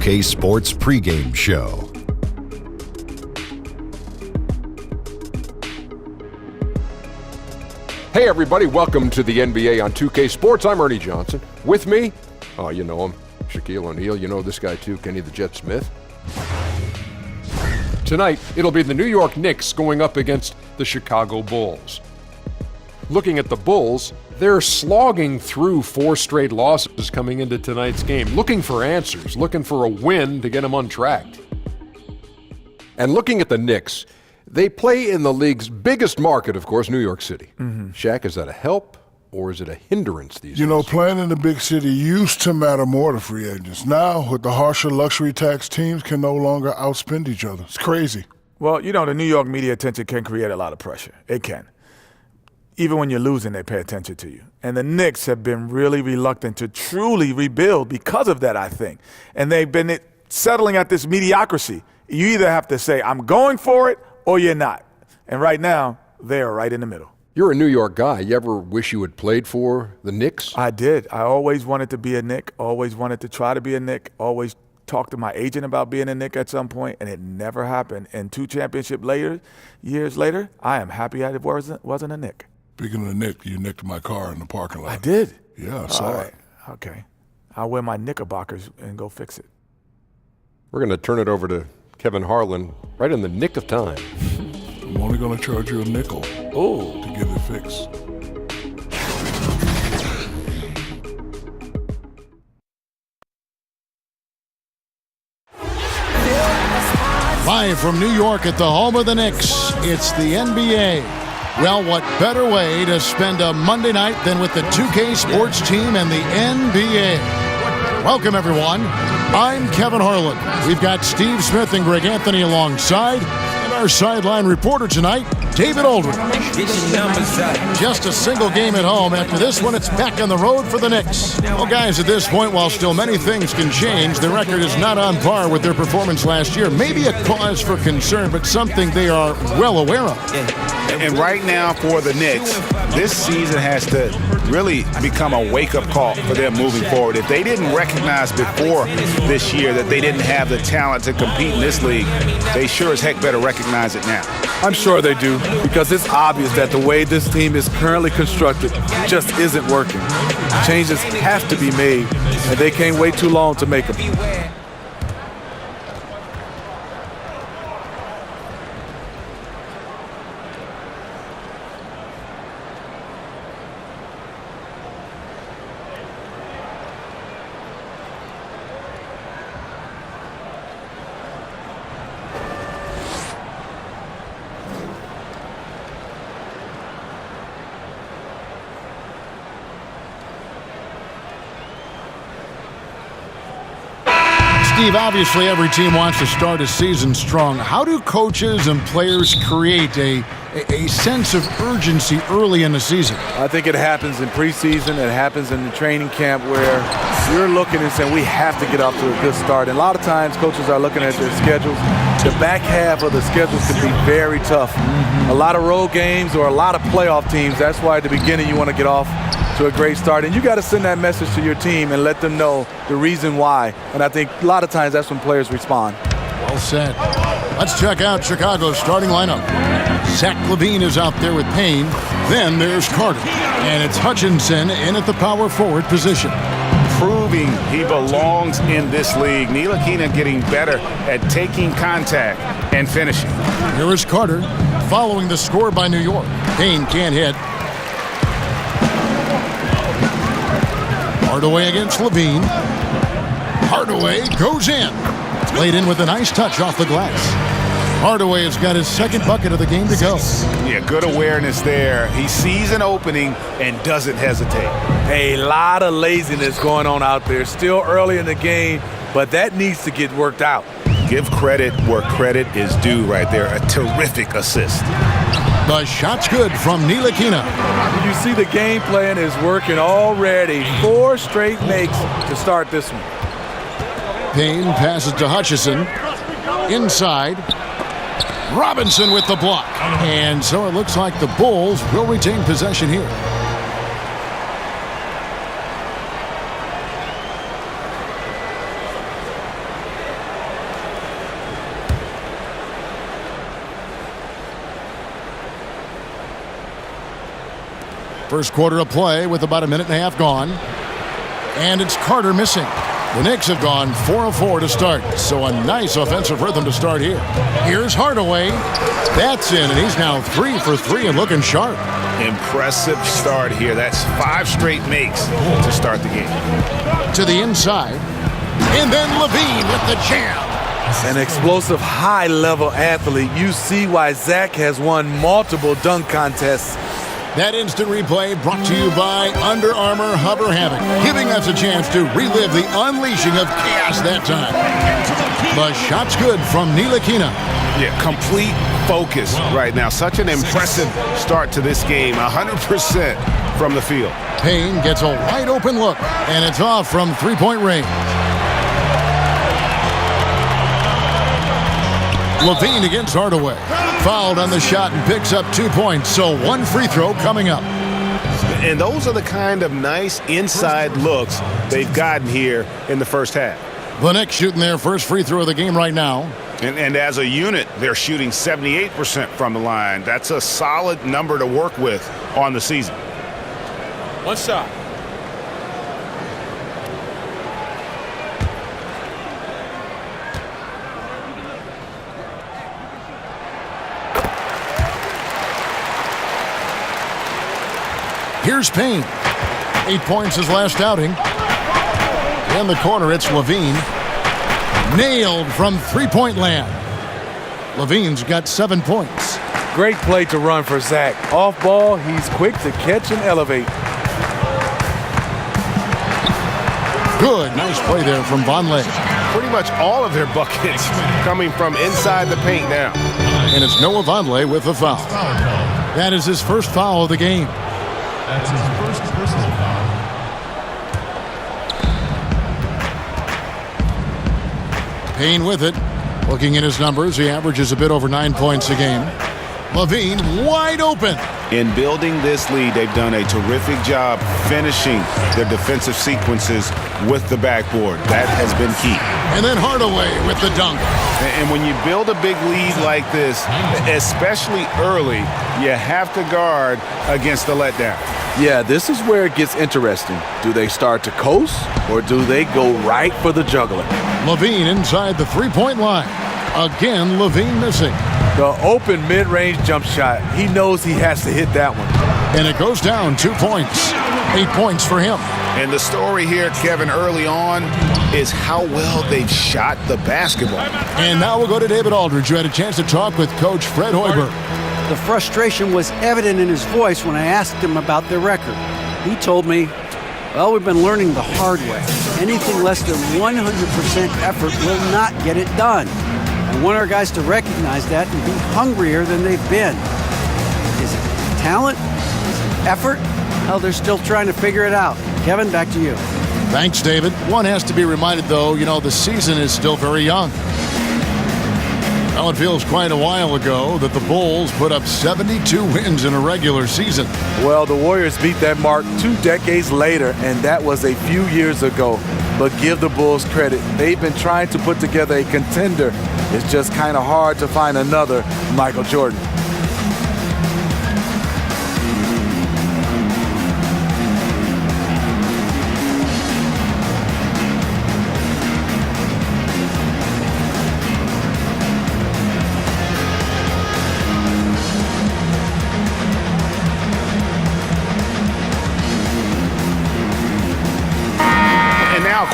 2K Sports Pregame Show. Hey everybody, welcome to the NBA on 2K Sports. I'm Ernie Johnson. With me, oh you know him, Shaquille O'Neal. You know this guy too, Kenny the Jet Smith. Tonight, it'll be the New York Knicks going up against the Chicago Bulls. Looking at the Bulls, they're slogging through 4 straight losses coming into tonight's game, looking for answers, looking for a win to get them on track. And looking at the Knicks, they play in the league's biggest market, of course, New York City. Shaq, is that a help or is it a hindrance these days? You know, playing in the big city used to matter more to free agents. Now, with the harsher luxury tax, teams can no longer outspend each other. It's crazy. Well, you know, the New York media attention can create a lot of pressure. It can. Even when you're losing, they pay attention to you. And the Knicks have been really reluctant to truly rebuild because of that, I think. And they've been settling at this mediocrity. You either have to say, I'm going for it, or you're not. And right now, they're right in the middle. You're a New York guy. You ever wish you had played for the Knicks? I did. I always wanted to be a Knick, always wanted to try to be a Knick, always talked to my agent about being a Knick at some point, and it never happened. And 2 championship years later, I am happy I wasn't a Knick. Speaking of the Knick, you nicked my car in the parking lot. I did? Yeah, I saw it. Okay. I'll wear my Knickerbockers and go fix it. We're going to turn it over to Kevin Harlan right in the nick of time. I'm only going to charge you a nickel to get it fixed. Live from New York at the home of the Knicks, it's the NBA. Well, what better way to spend a Monday night than with the 2K Sports team and the NBA? Welcome, everyone. I'm Kevin Harlan. We've got Steve Smith and Greg Anthony alongside, and our sideline reporter tonight, David Aldridge. Just a single game at home. After this one, it's back on the road for the Knicks. Well, guys, at this point, while still many things can change, the record is not on par with their performance last year. Maybe a cause for concern, but something they are well aware of. And right now for the Knicks, this season has to really become a wake-up call for them moving forward. If they didn't recognize before this year that they didn't have the talent to compete in this league, they sure as heck better recognize it now. I'm sure they do, because it's obvious that the way this team is currently constructed just isn't working. Changes have to be made, and they can't wait too long to make them. Steve, obviously every team wants to start a season strong. How do coaches and players create a sense of urgency early in the season? I think it happens in preseason. It happens in the training camp where you're looking and saying, we have to get off to a good start. And a lot of times coaches are looking at their schedules. The back half of the schedules can be very tough. A lot of road games or a lot of playoff teams. That's why at the beginning you want to get off to a great start. And you got to send that message to your team and let them know the reason why. And I think a lot of times that's when players respond. Well said. Let's check out Chicago's starting lineup. Zach LaVine is out there with Payne. Then there's Carter. And it's Hutchinson in at the power forward position. Proving he belongs in this league. Ntilikina getting better at taking contact and finishing. Here is Carter following the score by New York. Payne can't hit. Hardaway against LaVine. Hardaway goes in. Laid in with a nice touch off the glass. Hardaway has got his second bucket of the game to go. Yeah, good awareness there. He sees an opening and doesn't hesitate. A lot of laziness going on out there. Still early in the game, but that needs to get worked out. Give credit where credit is due right there. A terrific assist. The shot's good from Ntilikina. You see the game plan is working already. 4 straight makes to start this one. Payne passes to Hutchison. Inside. Robinson with the block. And so it looks like the Bulls will retain possession here. First quarter of play with about a minute and a half gone. And it's Carter missing. The Knicks have gone 4 of 4 to start, so a nice offensive rhythm to start here. Here's Hardaway. That's in, and he's now 3 for 3 and looking sharp. Impressive start here. That's 5 straight makes to start the game. To the inside. And then Levine with the jam. An explosive, high-level athlete. You see why Zach has won multiple dunk contests. That instant replay brought to you by Under Armour Hover Havoc, giving us a chance to relive the unleashing of chaos that time. The shot's good from Ntilikina. Yeah, complete focus right now. Such an impressive start to this game. 100% from the field. Payne gets a wide open look, and it's off from three-point range. Levine against Hardaway. Fouled on the shot and picks up 2 points, so 1 free throw coming up. And those are the kind of nice inside looks they've gotten here in the first half. The Knicks shooting their first free throw of the game right now. And as a unit, they're shooting 78% from the line. That's a solid number to work with on the season. One shot. Here's Payne. 8 points his last outing. In the corner, it's Levine. Nailed from three-point land. Levine's got 7 points. Great play to run for Zach. Off ball, he's quick to catch and elevate. Good, nice play there from Vonleh. Pretty much all of their buckets coming from inside the paint now. And it's Noah Vonleh with the foul. That is his first foul of the game. That's his first personal foul. Payne with it. Looking at his numbers, he averages a bit over 9 points a game. Levine wide open. In building this lead, they've done a terrific job finishing their defensive sequences with the backboard. That has been key. And then Hardaway with the dunk. And when you build a big lead like this, especially early, you have to guard against the letdown. Yeah, this is where it gets interesting. Do they start to coast, or do they go right for the juggler? Levine inside the three-point line. Again, Levine missing. The open mid-range jump shot. He knows he has to hit that one. And it goes down 2 points. 8 points for him. And the story here, Kevin, early on is how well they've shot the basketball. And now we'll go to David Aldridge, who had a chance to talk with Coach Fred Hoiberg. The frustration was evident in his voice when I asked him about their record. He told me, well, we've been learning the hard way. Anything less than 100% effort will not get it done. I want our guys to recognize that and be hungrier than they've been. Is it talent? Is it effort? Hell, they're still trying to figure it out. Kevin, back to you. Thanks, David. One has to be reminded, though, the season is still very young. Well, it feels quite a while ago that the Bulls put up 72 wins in a regular season. Well, the Warriors beat that mark 2 decades later, and that was a few years ago. But give the Bulls credit. They've been trying to put together a contender. It's just kind of hard to find another Michael Jordan.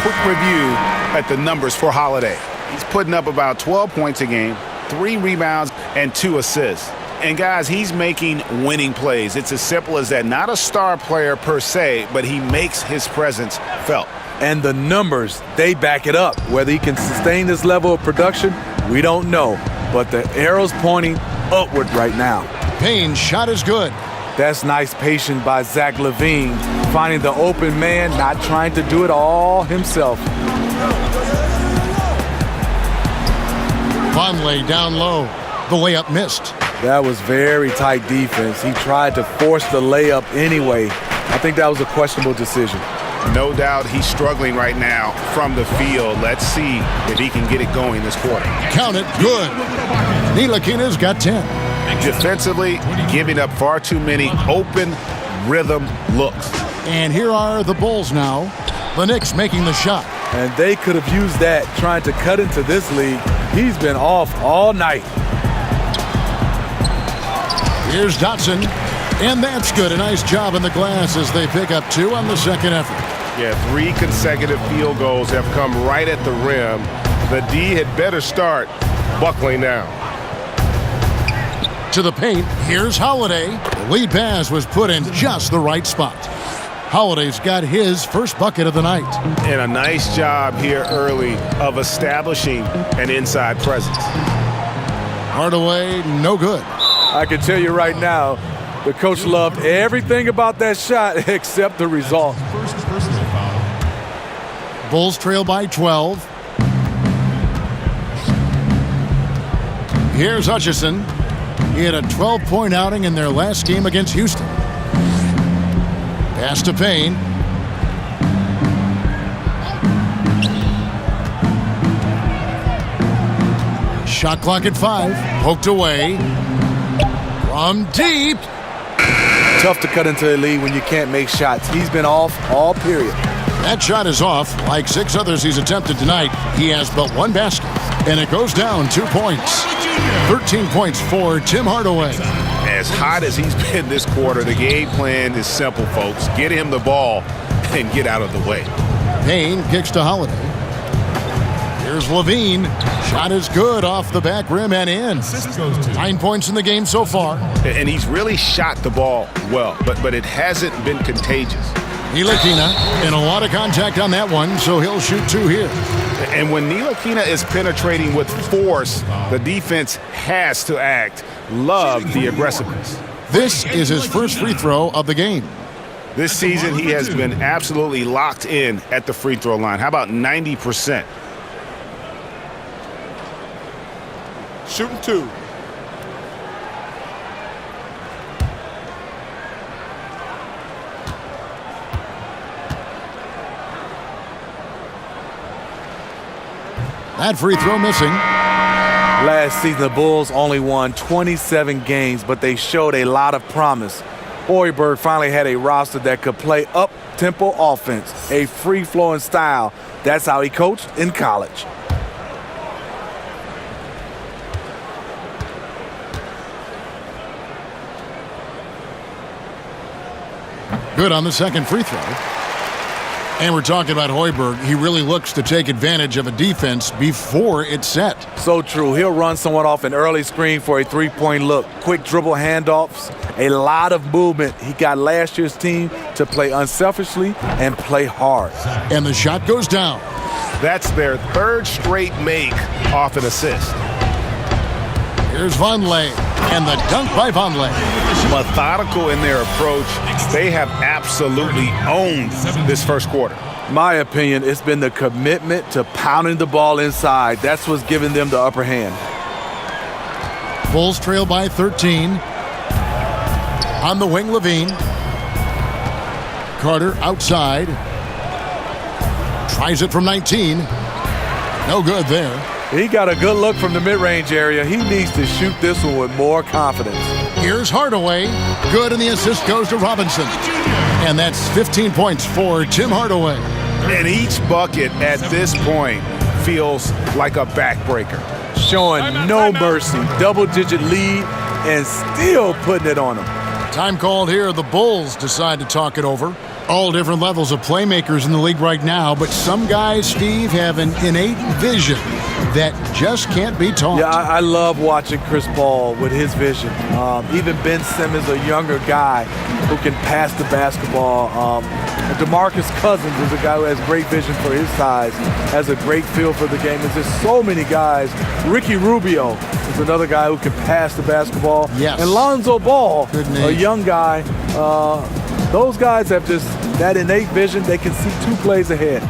Quick review at the numbers for Holiday. He's putting up about 12 points a game, 3 rebounds, and 2 assists. And guys, he's making winning plays. It's as simple as that. Not a star player per se, but he makes his presence felt. And the numbers, they back it up. Whether he can sustain this level of production, we don't know. But the arrow's pointing upward right now. Payne's shot is good. That's nice patience by Zach LaVine, finding the open man, not trying to do it all himself. Vonleh down low. The layup missed. That was very tight defense. He tried to force the layup anyway. I think that was a questionable decision. No doubt he's struggling right now from the field. Let's see if he can get it going this quarter. Count it, good. Ntilikina's got 10. Defensively, giving up far too many open rhythm looks. And here are the Bulls now. The Knicks making the shot. And they could have used that trying to cut into this league. He's been off all night. Here's Dotson. And that's good. A nice job in the glass as they pick up 2 on the second effort. Yeah, 3 consecutive field goals have come right at the rim. The D had better start buckling down. To the paint, here's Holiday. The lead pass was put in just the right spot. Holiday's got his first bucket of the night. And a nice job here early of establishing an inside presence. Hardaway, no good. I can tell you right now, the coach loved everything about that shot except the result. First personal foul. Bulls trail by 12. Here's Hutchison. He had a 12-point outing in their last game against Houston. Pass to Payne. Shot clock at 5. Poked away. From deep. Tough to cut into the lead when you can't make shots. He's been off all period. That shot is off. Like 6 others he's attempted tonight, he has but 1 basket. And it goes down 2 points. 13 points for Tim Hardaway. As hot as he's been this quarter, the game plan is simple, folks. Get him the ball and get out of the way. Payne kicks to Holiday. Here's Levine. Shot is good off the back rim and in. 9 points in the game so far. And he's really shot the ball well, but it hasn't been contagious. Ntilikina in a lot of contact on that one, so he'll shoot 2 here. And when Ntilikina is penetrating with force, the defense has to act. Love the aggressiveness. This is his first free throw of the game. This season, he has been absolutely locked in at the free throw line. How about 90%? Shooting 2. That free throw missing. Last season, the Bulls only won 27 games, but they showed a lot of promise. Hoiberg finally had a roster that could play up-tempo offense, a free-flowing style. That's how he coached in college. Good on the second free throw. And we're talking about Hoiberg. He really looks to take advantage of a defense before it's set. So true. He'll run someone off an early screen for a 3-point look. Quick dribble handoffs, a lot of movement. He got last year's team to play unselfishly and play hard. And the shot goes down. That's their 3rd straight make off an assist. Here's Vonleh. And the dunk by Vonleh. Methodical in their approach. They have absolutely owned this first quarter. My opinion, it's been the commitment to pounding the ball inside. That's what's giving them the upper hand. Bulls trail by 13. On the wing, Levine. Carter outside. Tries it from 19. No good there. He got a good look from the mid-range area. He needs to shoot this one with more confidence. Here's Hardaway. Good, and the assist goes to Robinson. And that's 15 points for Tim Hardaway. And each bucket at this point feels like a backbreaker. Showing no mercy. Double-digit lead and still putting it on him. Time called here. The Bulls decide to talk it over. All different levels of playmakers in the league right now, but some guys, Steve, have an innate vision that just can't be taught. Yeah, I love watching Chris Paul with his vision. Even Ben Simmons, a younger guy who can pass the basketball. DeMarcus Cousins is a guy who has great vision for his size, has a great feel for the game. There's just so many guys. Ricky Rubio is another guy who can pass the basketball. Yes. And Lonzo Ball, Good name. a young guy. Those guys have just that innate vision. They can see 2 plays ahead.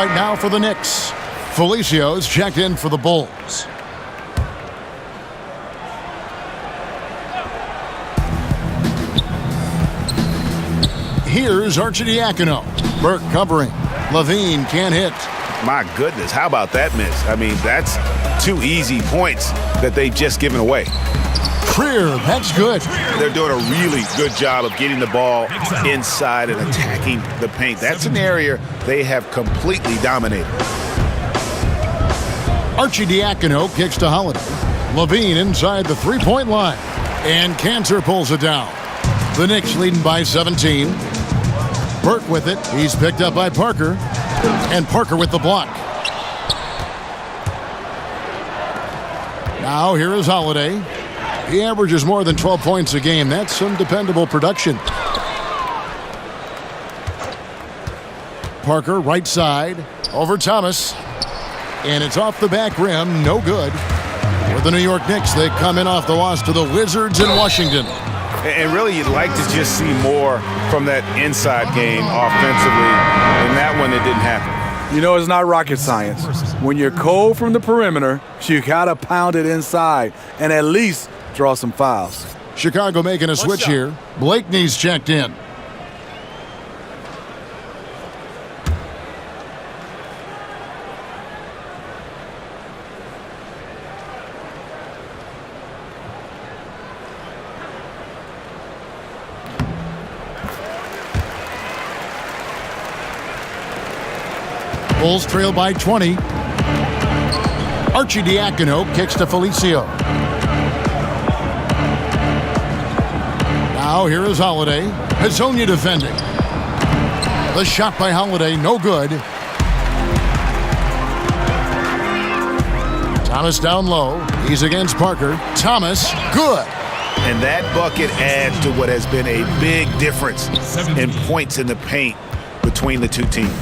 right now for the Knicks. Felicio's checked in for the Bulls. Here's Arcidiacono. Burke covering. Levine can't hit. My goodness, how about that miss? I mean, that's 2 easy points that they've just given away. Freer, that's good. They're doing a really good job of getting the ball inside and attacking the paint. That's an area they have completely dominated. Arcidiacono kicks to Holiday. Levine inside the three-point line. And Cantor pulls it down. The Knicks leading by 17. Burke with it. He's picked up by Parker. And Parker with the block. Now here is Holiday. He averages more than 12 points a game. That's some dependable production. Parker right side. Over Thomas. And it's off the back rim. No good. For the New York Knicks, they come in off the loss to the Wizards in Washington. And really, you'd like to just see more from that inside game offensively. And that one, it didn't happen. You know, it's not rocket science. When you're cold from the perimeter, you got to pound it inside and at least draw some fouls. Chicago making a switch here. Blakeney's checked in. Bulls trail by 20. Arcidiacono kicks to Felicio. Now here is Holiday. Hezonja defending. The shot by Holiday, no good. Thomas down low. He's against Parker. Thomas, good. And that bucket adds to what has been a big difference in points in the paint between the two teams.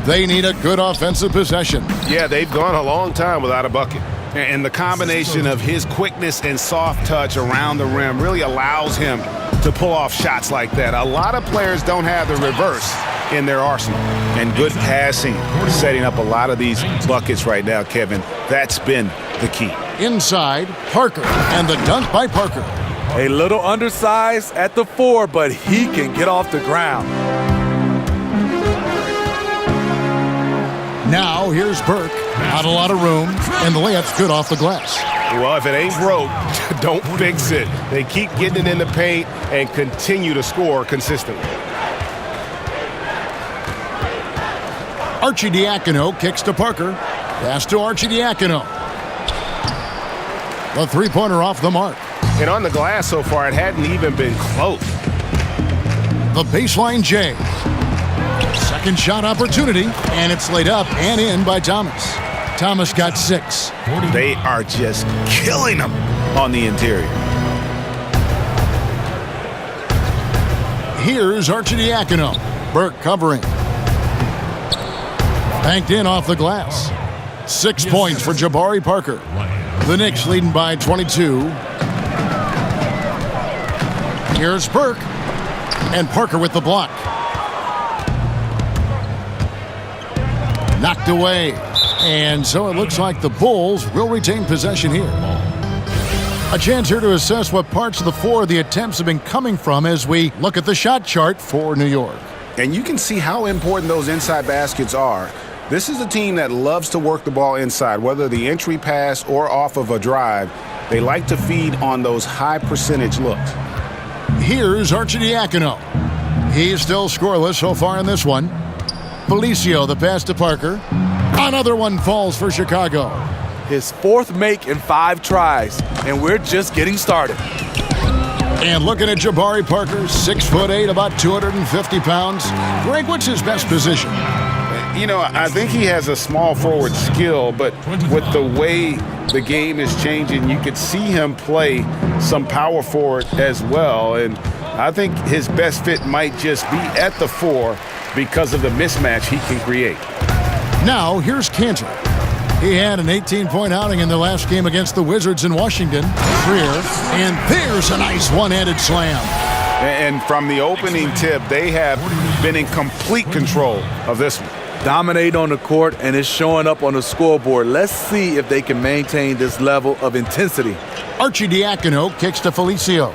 They need a good offensive possession. Yeah, they've gone a long time without a bucket. And the combination of his quickness and soft touch around the rim really allows him to pull off shots like that. A lot of players don't have the reverse in their arsenal. And good passing, setting up a lot of these buckets right now, Kevin. That's been the key. Inside, Parker, and the dunk by Parker. A little undersized at the 4, but he can get off the ground. Now here's Burke. Not a lot of room, and the layup's good off the glass. Well, if it ain't broke, don't fix it. They keep getting it in the paint and continue to score consistently. Arcidiacono kicks to Parker. Pass to Arcidiacono. The three-pointer off the mark. And on the glass so far, it hadn't even been close. The baseline J. Second shot opportunity, and it's laid up and in by Thomas. Thomas got 6. They are just killing them on the interior. Here's Arcidiacono. Burke covering. Banked in off the glass. 6 points for Jabari Parker. The Knicks leading by 22. Here's Burke. And Parker with the block. Knocked away. And so it looks like the Bulls will retain possession here. A chance here to assess what parts of the floor the attempts have been coming from as we look at the shot chart for New York. And you can see how important those inside baskets are. This is a team that loves to work the ball inside, whether the entry pass or off of a drive. They like to feed on those high percentage looks. Here's Arcidiacono. He's still scoreless so far in this one. Felicio, the pass to Parker. Another one falls for Chicago. His 4th make in 5 tries, and we're just getting started. And looking at Jabari Parker, 6'8", about 250 pounds. Greg, what's his best position? You know, I think he has a small forward skill, but with the way the game is changing, you could see him play some power forward as well. And I think his best fit might just be at the 4 because of the mismatch he can create. Now, here's Cantor. He had an 18-point outing in the last game against the Wizards in Washington. Freer, and there's a nice one-handed slam. And from the opening tip, they have been in complete control of this one. Dominate on the court, and it's showing up on the scoreboard. Let's see if they can maintain this level of intensity. Arcidiacono kicks to Felicio.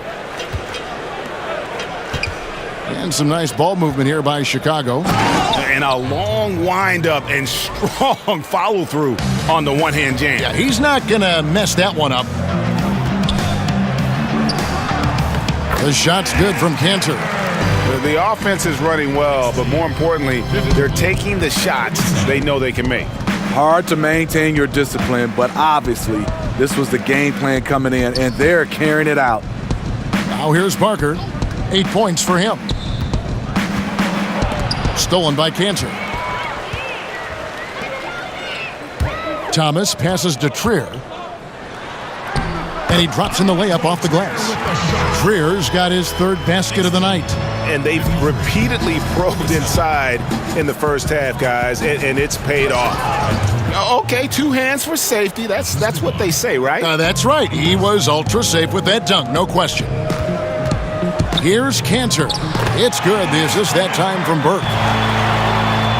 And some nice ball movement here by Chicago. And a long windup and strong follow-through on the one-hand jam. Yeah, he's not going to mess that one up. The shot's good from Cantor. The offense is running well, but more importantly, they're taking the shots they know they can make. Hard to maintain your discipline, but obviously this was the game plan coming in, and they're carrying it out. Now here's Parker. 8 points for him. Stolen by Cantor. Thomas passes to Trier. And he drops in the layup off the glass. Trier's got his third basket of the night. And they've repeatedly probed inside in the first half, guys, and it's paid off. Okay, 2 hands for safety. That's what they say, right? That's right. He was ultra safe with that dunk, no question. Here's Cantor. It's good. The assist that time from Burke.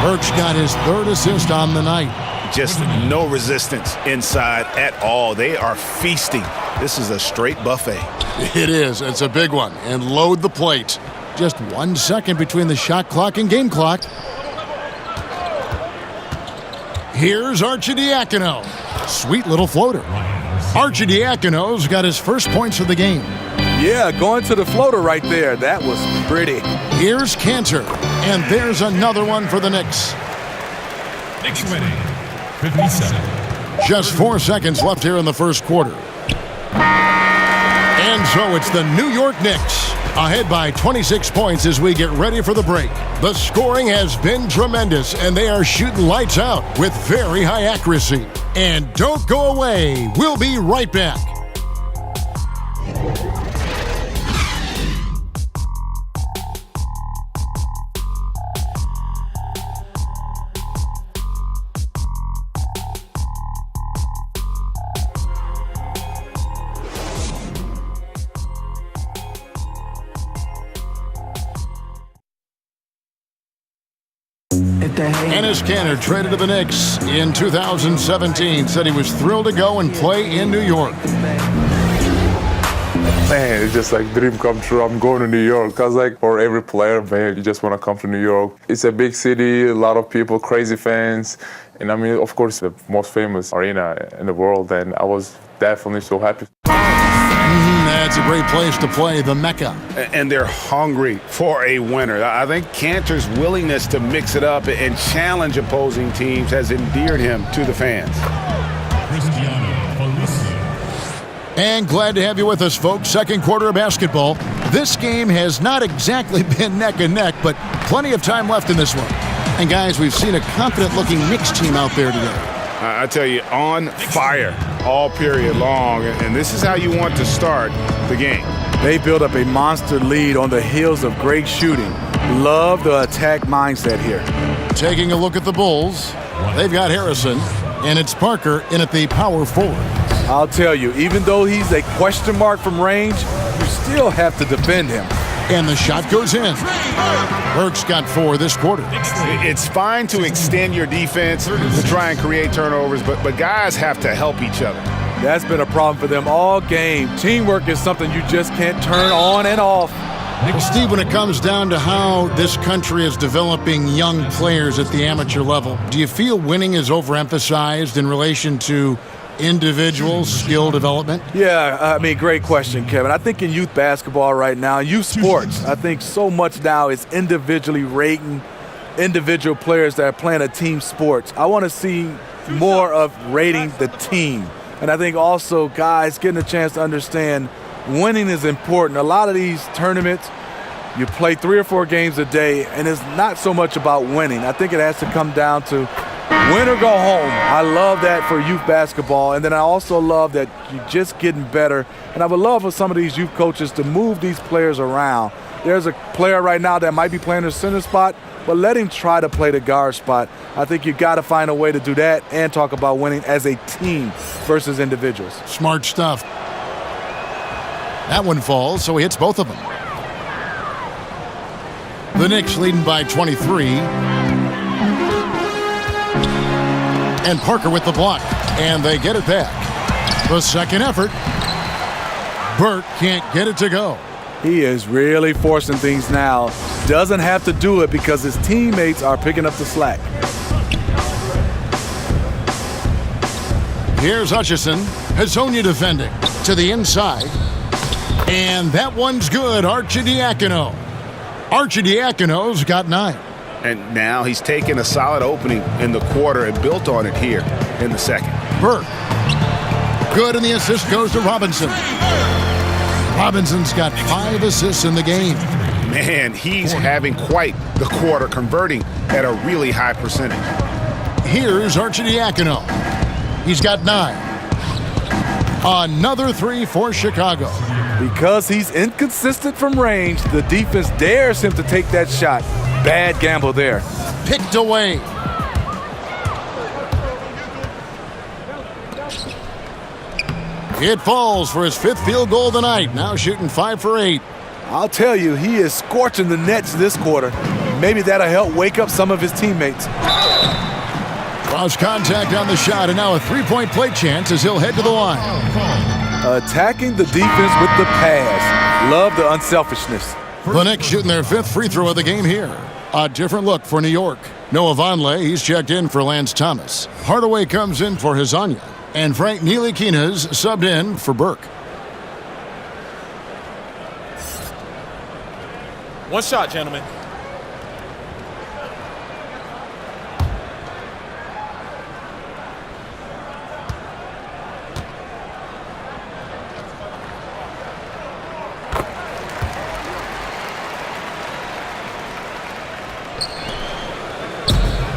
Burke's got his third assist on the night. Just no resistance inside at all. They are feasting. This is a straight buffet. It is. It's a big one. And load the plate. Just 1 second between the shot clock and game clock. Here's Arcidiacono. Sweet little floater. Arcidiacono's got his first points of the game. Yeah, going to the floater right there. That was pretty. Here's Cantor. And there's another one for the Knicks. Knicks winning. 57. Just 4 seconds left here in the first quarter. And so it's the New York Knicks ahead by 26 points as we get ready for the break. The scoring has been tremendous, and they are shooting lights out with very high accuracy. And don't go away. We'll be right back. Enes Kanter traded to the Knicks in 2017. Said he was thrilled to go and play in New York. Man, it's just like dream come true. I'm going to New York. Cause like for every player, man, you just want to come to New York. It's a big city, a lot of people, crazy fans. And I mean, of course, the most famous arena in the world. And I was definitely so happy. That's a great place to play, the Mecca. And they're hungry for a winner. I think Cantor's willingness to mix it up and challenge opposing teams has endeared him to the fans. And glad to have you with us, folks. Second quarter of basketball. This game has not exactly been neck and neck, but plenty of time left in this one. And guys, we've seen a confident-looking Knicks team out there today. I tell you, on fire all period long, and this is how you want to start the game. They built up a monster lead on the heels of great shooting. Love the attack mindset here. Taking a look at the Bulls, they've got Harrison, and it's Parker in at the power forward. I'll tell you, even though he's a question mark from range, you still have to defend him. And the shot goes in. Burke's got 4 this quarter. It's fine to extend your defense to try and create turnovers, but guys have to help each other. That's been a problem for them all game. Teamwork is something you just can't turn on and off. Steve, when it comes down to how this country is developing young players at the amateur level, do you feel winning is overemphasized in relation to individual skill development? Yeah, I mean, great question, Kevin. I think in youth basketball right now, youth sports, I think so much now is individually rating individual players that are playing a team sports. I want to see more of rating the team. And I think also guys getting a chance to understand winning is important. A lot of these tournaments, you play 3 or 4 games a day, and it's not so much about winning. I think it has to come down to win or go home. I love that for youth basketball. And then I also love that you're just getting better. And I would love for some of these youth coaches to move these players around. There's a player right now that might be playing the center spot, but let him try to play the guard spot. I think you got to find a way to do that and talk about winning as a team versus individuals. Smart stuff. That one falls, so he hits both of them. The Knicks leading by 23. And Parker with the block. And they get it back. The second effort. Burke can't get it to go. He is really forcing things now. Doesn't have to do it because his teammates are picking up the slack. Here's Hutchison. Hazonia defending to the inside. And that one's good. Arcidiacono. Arcidiacono's got 9. And now he's taken a solid opening in the quarter and built on it here in the second. Burke. Good, and the assist goes to Robinson. Robinson's got 5 assists in the game. Man, he's having quite the quarter, converting at a really high percentage. Here's Arcidiacono. He's got 9. Another 3 for Chicago. Because he's inconsistent from range, the defense dares him to take that shot. Bad gamble there. Picked away. It falls for his 5th field goal tonight. Now shooting 5 for 8. I'll tell you, he is scorching the Nets this quarter. Maybe that'll help wake up some of his teammates. Cross contact on the shot, and now a 3-point play chance as he'll head to the line. Attacking the defense with the pass. Love the unselfishness. The Knicks shooting their 5th free throw of the game here. A different look for New York. Noah Vonleh, he's checked in for Lance Thomas. Hardaway comes in for Hazonia. And Frank Ntilikina's subbed in for Burke. One shot, gentlemen.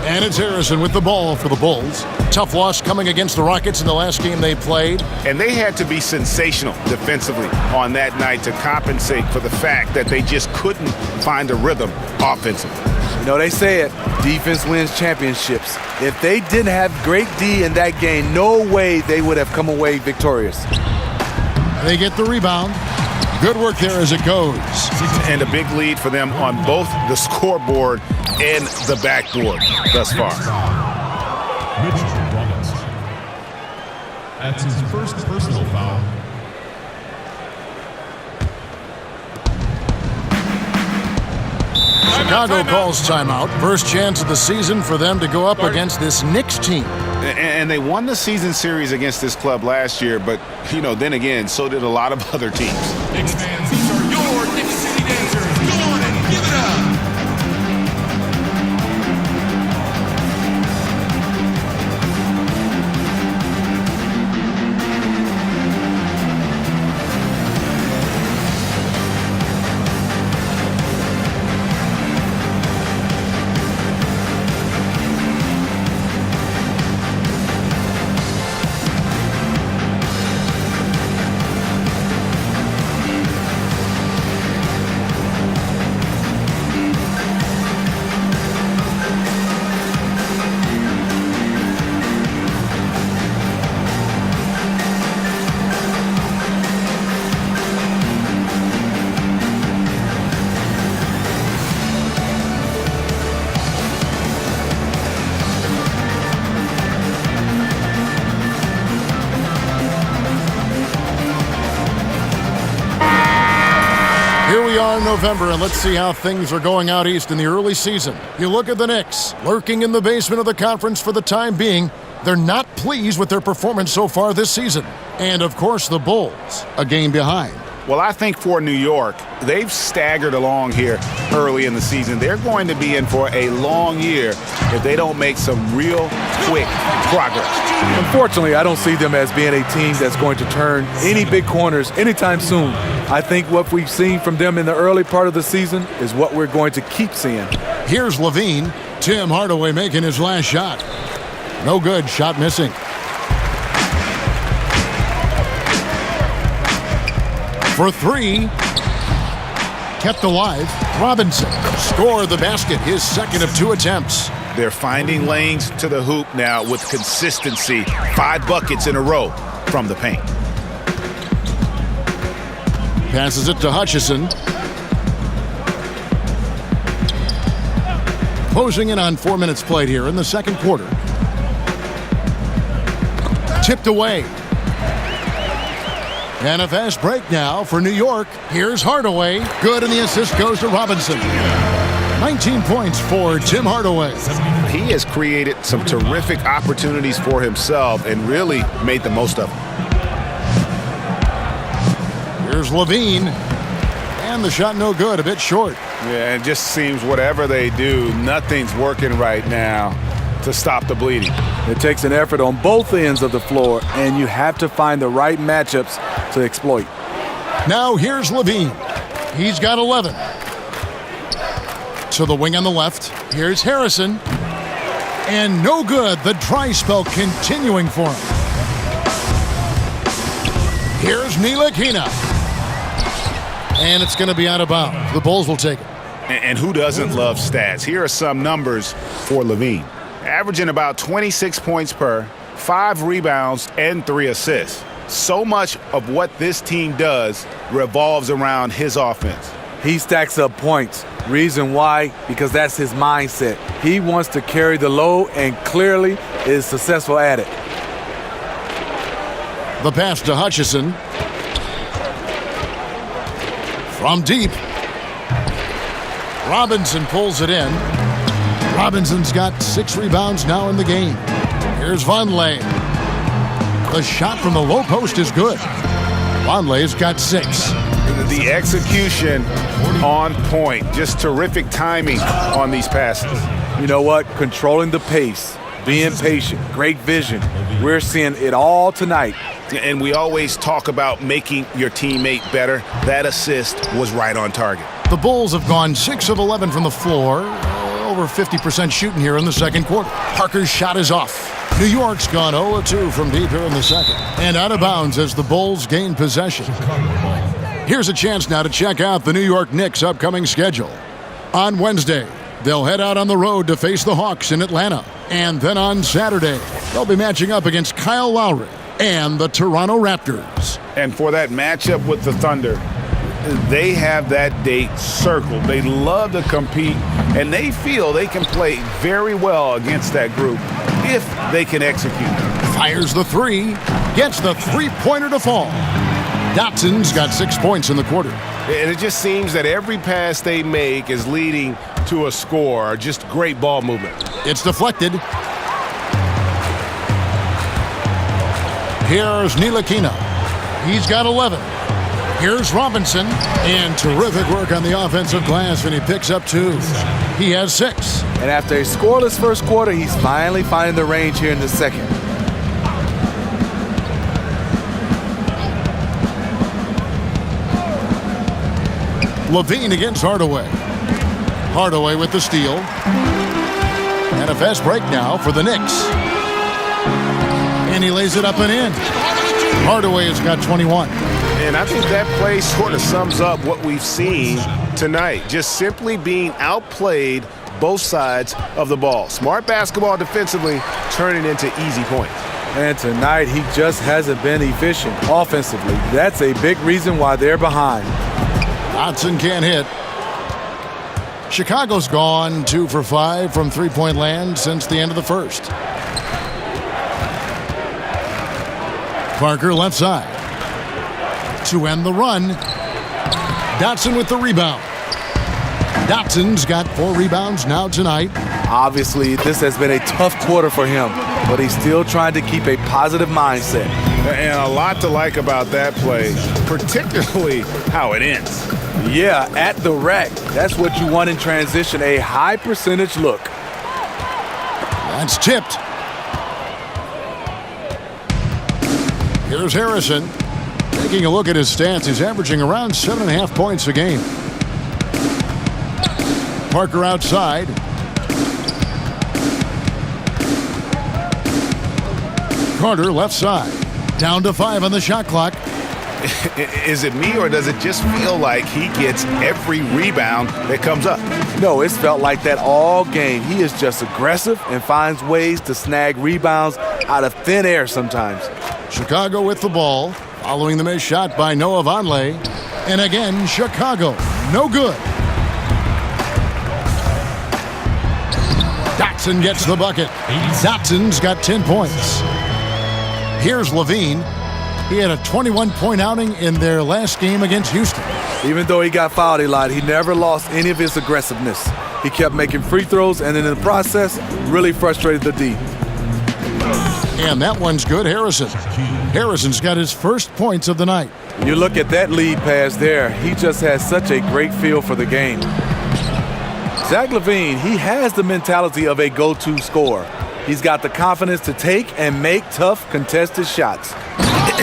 And it's Harrison with the ball for the Bulls. Tough loss coming against the Rockets in the last game they played. And they had to be sensational defensively on that night to compensate for the fact that they just couldn't find a rhythm offensively. You know, they say it, defense wins championships. If they didn't have great D in that game, no way they would have come away victorious. They get the rebound. Good work there as it goes. And a big lead for them on both the scoreboard and the backboard thus far. Mitchell Robinson. That's his first personal foul. Chicago calls timeout. First chance of the season for them to go up against this Knicks team. And they won the season series against this club last year, but, you know, then again, so did a lot of other teams. Knicks fans, these are your Knicks City Dancers. Go on and give it up. November, and let's see how things are going out east in the early season. You look at the Knicks, lurking in the basement of the conference for the time being. They're not pleased with their performance so far this season. And, of course, the Bulls, a game behind. Well, I think for New York, they've staggered along here early in the season. They're going to be in for a long year if they don't make some real quick progress. Unfortunately, I don't see them as being a team that's going to turn any big corners anytime soon. I think what we've seen from them in the early part of the season is what we're going to keep seeing. Here's Levine. Tim Hardaway making his last shot. No good. Shot missing. For 3. Kept alive. Robinson scored the basket, his second of 2 attempts. They're finding lanes to the hoop now with consistency. 5 buckets in a row from the paint. Passes it to Hutchison. Closing in on 4 minutes played here in the second quarter. Tipped away. And a fast break now for New York. Here's Hardaway. Good, and the assist goes to Robinson. 19 points for Tim Hardaway. He has created some terrific opportunities for himself and really made the most of them. Here's Levine. And the shot no good, a bit short. Yeah, it just seems whatever they do, nothing's working right now to stop the bleeding. It takes an effort on both ends of the floor, and you have to find the right matchups to exploit. Now here's Levine. He's got 11. To the wing on the left. Here's Harrison. And no good. The dry spell continuing for him. Here's Ntilikina. And it's going to be out of bounds. The Bulls will take it. And who doesn't love stats? Here are some numbers for Levine. Averaging about 26 points per, 5 rebounds, and 3 assists. So much of what this team does revolves around his offense. He stacks up points. Reason why? Because that's his mindset. He wants to carry the load and clearly is successful at it. The pass to Hutchison. From deep. Robinson pulls it in. Robinson's got 6 rebounds now in the game. Here's Vonleh. The shot from the low post is good. Vonleh's got 6. The execution on point. Just terrific timing on these passes. You know what? Controlling the pace, being patient, great vision. We're seeing it all tonight. And we always talk about making your teammate better. That assist was right on target. The Bulls have gone 6 of 11 from the floor. Over 50% shooting here in the second quarter. Parker's shot is off. New York's gone 0 of 2 from deep here in the second. And out of bounds as the Bulls gain possession. Here's a chance now to check out the New York Knicks' upcoming schedule. On Wednesday, they'll head out on the road to face the Hawks in Atlanta. And then on Saturday, they'll be matching up against Kyle Lowry and the Toronto Raptors. And for that matchup with the Thunder, they have that date circled. They love to compete, and they feel they can play very well against that group if they can execute. Fires the 3, gets the three-pointer to fall. Dotson's got 6 points in the quarter. And it just seems that every pass they make is leading to a score. Just great ball movement. It's deflected. Here's Ntilikina. He's got 11. Here's Robinson. And terrific work on the offensive glass, and he picks up 2. He has 6. And after a scoreless first quarter, he's finally finding the range here in the second. Levine against Hardaway. Hardaway with the steal. And a fast break now for the Knicks. And he lays it up and in. Hardaway has got 21. And I think that play sort of sums up what we've seen tonight. Just simply being outplayed both sides of the ball. Smart basketball defensively, turning into easy points. And tonight, he just hasn't been efficient offensively. That's a big reason why they're behind. Dotson can't hit. Chicago's gone 2 for 5 from three-point land since the end of the first. Parker left side. To end the run. Dotson with the rebound. Dotson's got 4 rebounds now tonight. Obviously, this has been a tough quarter for him, but he's still trying to keep a positive mindset. And a lot to like about that play, particularly how it ends. Yeah, at the rack. That's what you want in transition, a high percentage look. That's tipped. Here's Harrison. Taking a look at his stats, he's averaging around 7.5 points a game. Parker outside. Carter left side. Down to 5 on the shot clock. Is it me, or does it just feel like he gets every rebound that comes up? No, it's felt like that all game. He is just aggressive and finds ways to snag rebounds out of thin air sometimes. Chicago with the ball, following the missed shot by Noah Vonleh. And again, Chicago, no good. Madison gets the bucket. Dotson's got 10 points. Here's Levine. He had a 21-point outing in their last game against Houston. Even though he got fouled a lot, he never lost any of his aggressiveness. He kept making free throws, and in the process, really frustrated the D. And that one's good, Harrison. Harrison's got his first points of the night. You look at that lead pass there, he just has such a great feel for the game. Zach LaVine, he has the mentality of a go-to scorer. He's got the confidence to take and make tough, contested shots.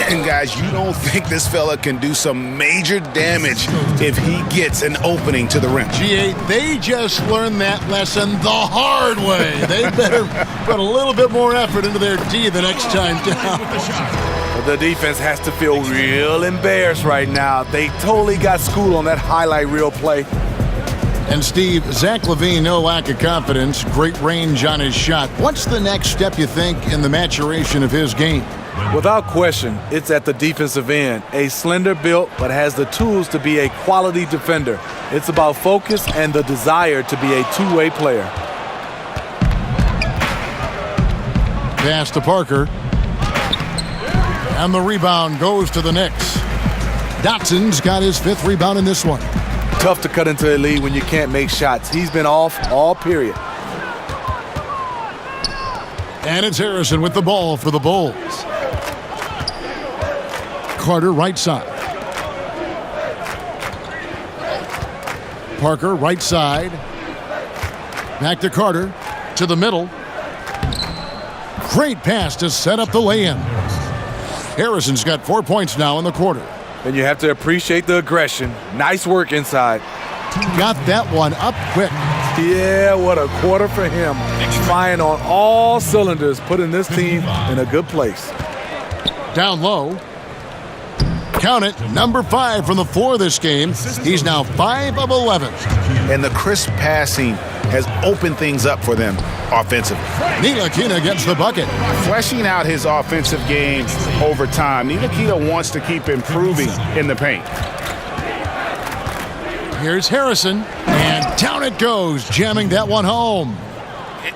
And guys, you don't think this fella can do some major damage if he gets an opening to the rim. G8, they just learned that lesson the hard way. They better put a little bit more effort into their D the next time down. Well, the defense has to feel real embarrassed right now. They totally got schooled on that highlight reel play. And Steve, Zach LaVine, no lack of confidence, great range on his shot. What's the next step, you think, in the maturation of his game? Without question, it's at the defensive end. A slender built, but has the tools to be a quality defender. It's about focus and the desire to be a two-way player. Pass to Parker. And the rebound goes to the Knicks. Dotson's got his 5th rebound in this one. Tough to cut into a lead when you can't make shots. He's been off all period. And it's Harrison with the ball for the Bulls. Carter right side. Parker right side. Back to Carter. To the middle. Great pass to set up the lay-in. Harrison's got 4 points now in the quarter. And you have to appreciate the aggression. Nice work inside. Got that one up quick. Yeah, what a quarter for him. Firing on all cylinders, putting this team in a good place. Down low. Count it, number 5 from the floor this game. He's now 5 of 11. And the crisp passing has opened things up for them offensively. Ntilikina gets the bucket. Fleshing out his offensive game over time. Ntilikina wants to keep improving in the paint. Here's Harrison, and down it goes, jamming that one home.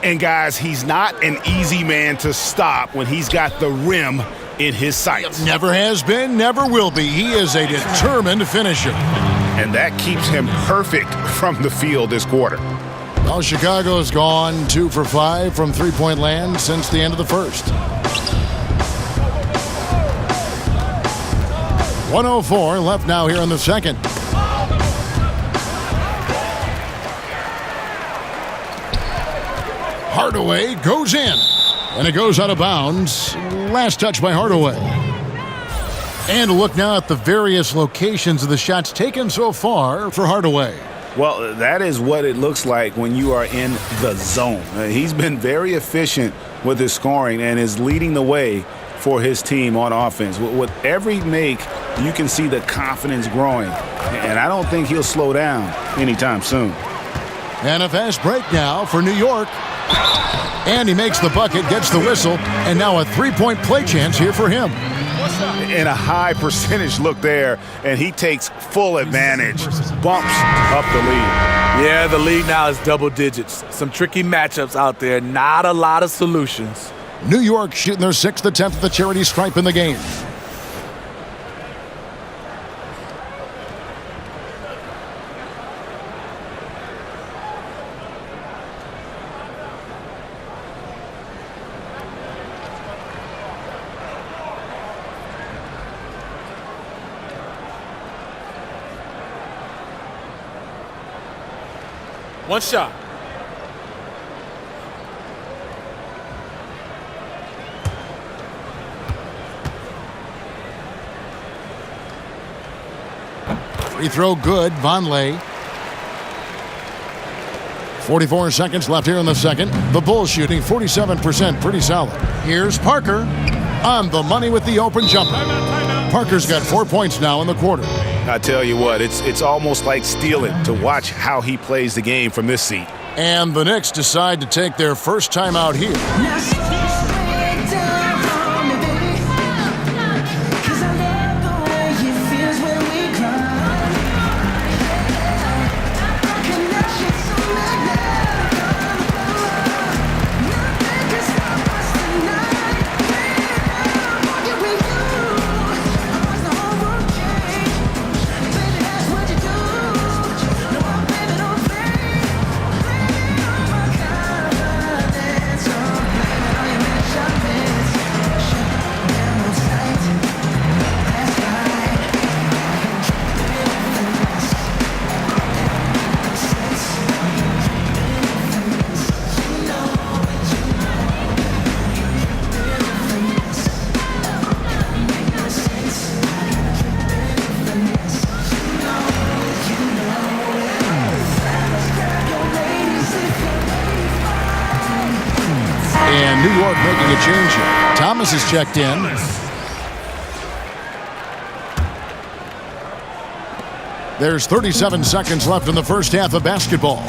And guys, he's not an easy man to stop when he's got the rim in his sights. Never has been, never will be. He is a determined finisher. And that keeps him perfect from the field this quarter. Well, Chicago's gone 2 for 5 from three-point land since the end of the first. 1:04 left now here in the second. Hardaway goes in, and it goes out of bounds. Last touch by Hardaway. And a look now at the various locations of the shots taken so far for Hardaway. Well, that is what it looks like when you are in the zone. He's been very efficient with his scoring and is leading the way for his team on offense. With every make, you can see the confidence growing. And I don't think he'll slow down anytime soon. And a fast break now for New York. And he makes the bucket, gets the whistle, and now a three-point play chance here for him. And a high percentage look there, and he takes full advantage. Bumps up the lead. Yeah, the lead now is double digits. Some tricky matchups out there, not a lot of solutions. New York shooting their 6th attempt at the charity stripe in the game. One shot. Free throw good, Vonleh. 44 seconds left here in the second. The Bulls shooting 47%, pretty solid. Here's Parker on the money with the open jumper. Parker's got 4 points now in the quarter. I tell you what, it's almost like stealing to watch how he plays the game from this seat. And the Knicks decide to take their first time out here. making a change here. Thomas is checked in. There's 37 seconds left in the first half of basketball.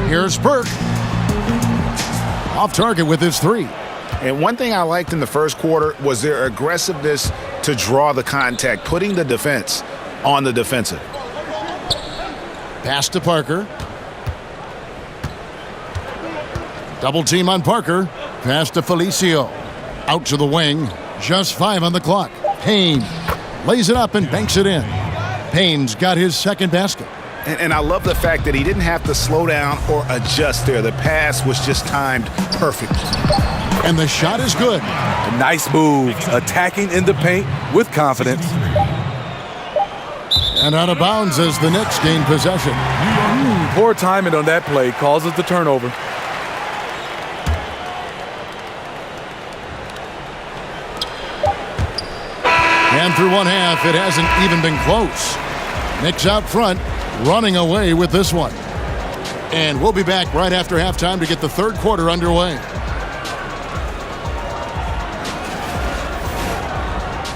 Here's Burke. Off target with his three. And one thing I liked in the first quarter was their aggressiveness to draw the contact, putting the defense on the defensive. Pass to Parker. Double team on Parker. Pass to Felicio. Out to the wing. Just 5 on the clock. Payne lays it up and banks it in. Payne's got his second basket. And I love the fact that he didn't have to slow down or adjust there. The pass was just timed perfectly. And the shot is good. A nice move, attacking in the paint with confidence. And out of bounds as the Knicks gain possession. Poor timing on that play causes the turnover. And through one half, it hasn't even been close. Knicks out front, running away with this one. And we'll be back right after halftime to get the third quarter underway.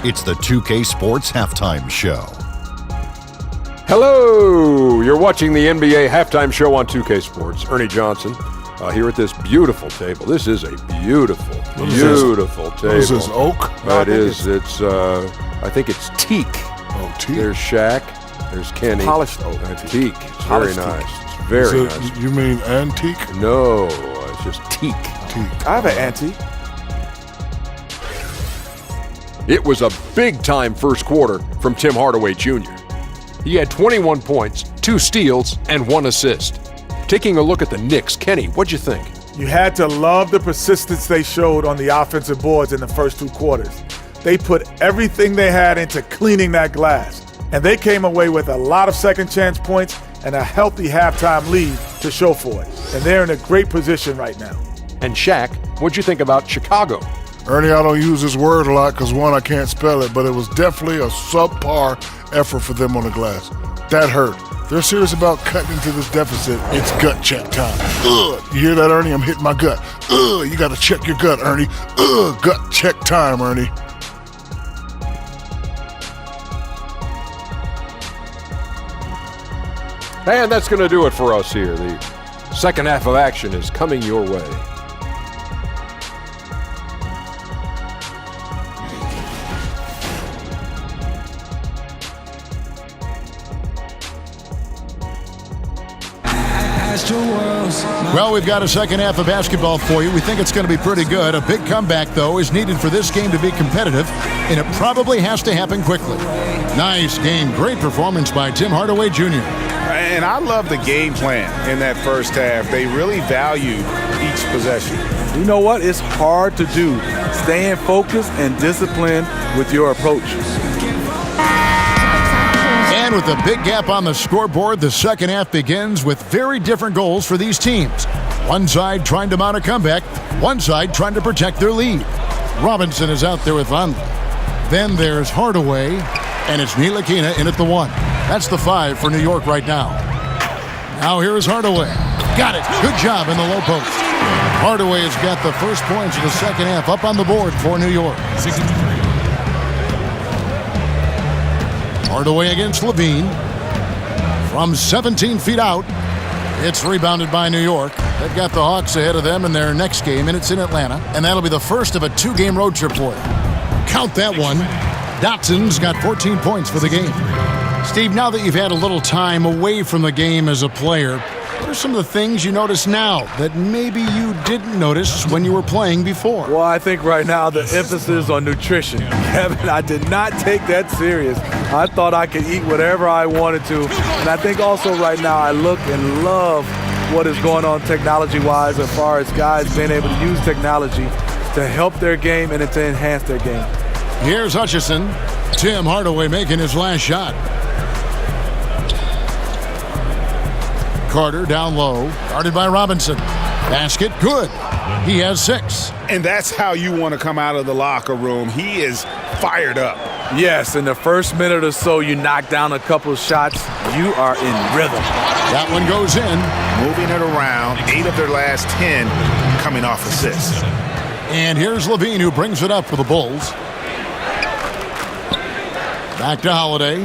It's the 2K Sports Halftime Show. Hello! You're watching the NBA Halftime Show on 2K Sports. Ernie Johnson here at this beautiful table. This is a beautiful table. What is this, oak? It is. It's, I think it's teak. Oh, teak. There's Shaq. There's Kenny. Polished oak. Teak. It's very nice. It's very nice. You mean antique? No, it's just teak. Teak. I have an antique. It was a big-time first quarter from Tim Hardaway Jr. He had 21 points, 2 steals, and 1 assist. Taking a look at the Knicks, Kenny, what'd you think? You had to love the persistence they showed on the offensive boards in the first 2 quarters. They put everything they had into cleaning that glass. And they came away with a lot of second chance points and a healthy halftime lead to show for it. And they're in a great position right now. And Shaq, what'd you think about Chicago? Ernie, I don't use this word a lot because, one, I can't spell it, but it was definitely a subpar effort for them on the glass. That hurt. They're serious about cutting into this deficit. It's gut check time. Ugh. You hear that, Ernie? I'm hitting my gut. Ugh. You got to check your gut, Ernie. Ugh. Gut check time, Ernie. And that's going to do it for us here. The second half of action is coming your way. Well, we've got a second half of basketball for you. We think it's going to be pretty good. A big comeback, though, is needed for this game to be competitive, and it probably has to happen quickly. Nice game. Great performance by Tim Hardaway Jr. And I love the game plan in that first half. They really value each possession. You know what? It's hard to do. Staying focused and disciplined with your approach. And with a big gap on the scoreboard, the second half begins with very different goals for these teams. One side trying to mount a comeback, one side trying to protect their lead. Robinson is out there with Van. Then there's Hardaway, and it's Ntilikina in at the 1. That's the 5 for New York right now. Now here is Hardaway. Got it. Good job in the low post. Hardaway has got the first points of the second half up on the board for New York. Hardaway against Levine. From 17 feet out, it's rebounded by New York. They've got the Hawks ahead of them in their next game, and it's in Atlanta. And that'll be the first of a 2-game road trip for them. Count that one. Dotson's got 14 points for the game. Steve, now that you've had a little time away from the game as a player, what are some of the things you notice now that maybe you didn't notice when you were playing before? Well, I think right now the emphasis on nutrition. Kevin, I did not take that serious. I thought I could eat whatever I wanted to. And I think also right now I look and love what is going on technology-wise as far as guys being able to use technology to help their game and to enhance their game. Here's Hutchison. Tim Hardaway making his last shot. Carter down low, guarded by Robinson. Basket, good. He has 6. And that's how you want to come out of the locker room. He is fired up. Yes, in the first minute or so, you knock down a couple of shots. You are in rhythm. That one goes in. Moving it around, 8 of their last 10 coming off assists. And here's Levine, who brings it up for the Bulls. Back to Holiday.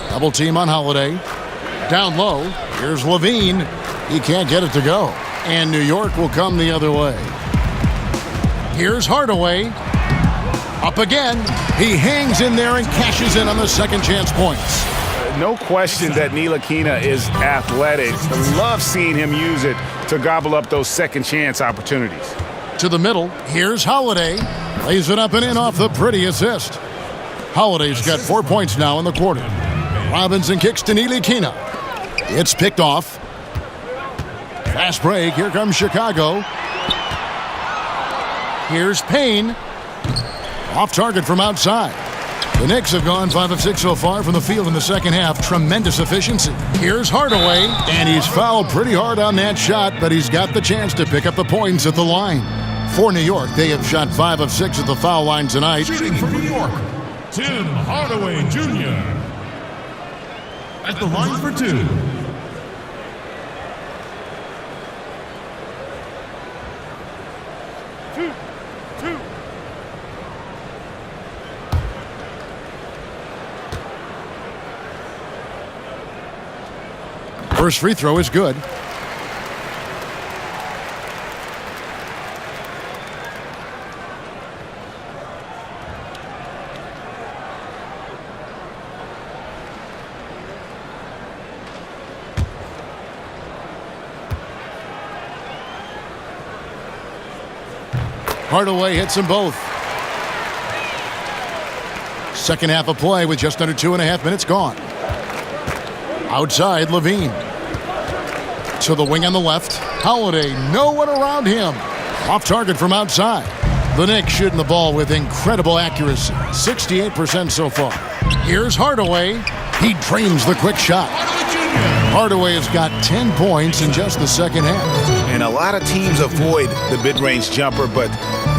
Double team on Holiday. Down low. Here's Levine. He can't get it to go. And New York will come the other way. Here's Hardaway. Up again. He hangs in there and cashes in on the second chance points. No question that Ntilikina is athletic. I love seeing him use it to gobble up those second chance opportunities. To the middle. Here's Holiday. Lays it up and in off the pretty assist. Holiday's got 4 points now in the quarter. Robinson kicks to Ntilikina. It's picked off. Fast break. Here comes Chicago. Here's Payne. Off target from outside. The Knicks have gone 5 of 6 so far from the field in the second half. Tremendous efficiency. Here's Hardaway, and he's fouled pretty hard on that shot, but he's got the chance to pick up the points at the line. For New York, they have shot 5 of 6 at the foul line tonight. Shooting for New York, Tim Hardaway Jr. At the line for 2. First free throw is good. Hardaway hits them both. Second half of play with just under 2.5 minutes gone. Outside, Levine. To the wing on the left. Holiday, no one around him. Off target from outside. The Knicks shooting the ball with incredible accuracy. 68% so far. Here's Hardaway. He drains the quick shot. Hardaway has got 10 points in just the second half. And a lot of teams avoid the mid-range jumper, but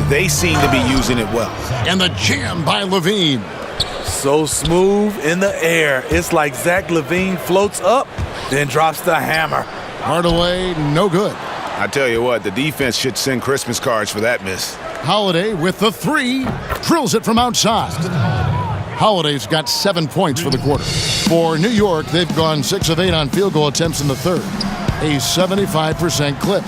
they seem to be using it well. And the jam by Levine. So smooth in the air. It's like Zach LaVine floats up, then drops the hammer. Hardaway, no good. I tell you what, the defense should send Christmas cards for that miss. Holiday with the 3. Drills it from outside. Holiday's got 7 points for the quarter. For New York, they've gone 6 of 8 on field goal attempts in the third. A 75% clip.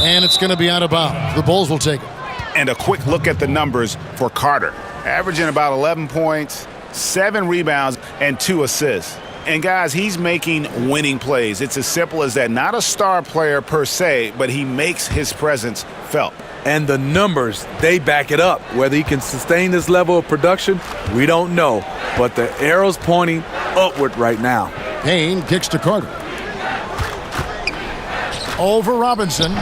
And it's going to be out of bounds. The Bulls will take it. And a quick look at the numbers for Carter. Averaging about 11 points, 7 rebounds, and 2 assists. And guys, he's making winning plays. It's as simple as that. Not a star player per se, but he makes his presence felt. And the numbers, they back it up. Whether he can sustain this level of production, we don't know. But the arrow's pointing upward right now. Payne kicks to Carter. Over Robinson.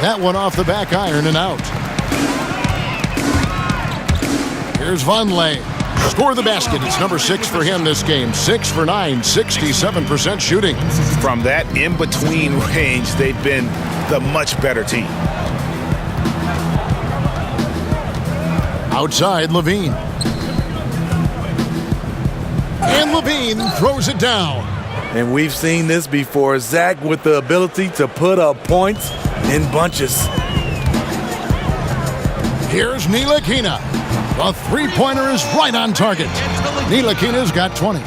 That one off the back iron and out. Here's Vonleh. Score the basket. It's number 6 for him this game. 6 for 9, 67% shooting. From that in-between range, they've been the much better team. Outside, Levine. And Levine throws it down. And we've seen this before. Zach with the ability to put up points in bunches. Here's Ntilikina. The three-pointer is right on target. Ntilikina's got 20.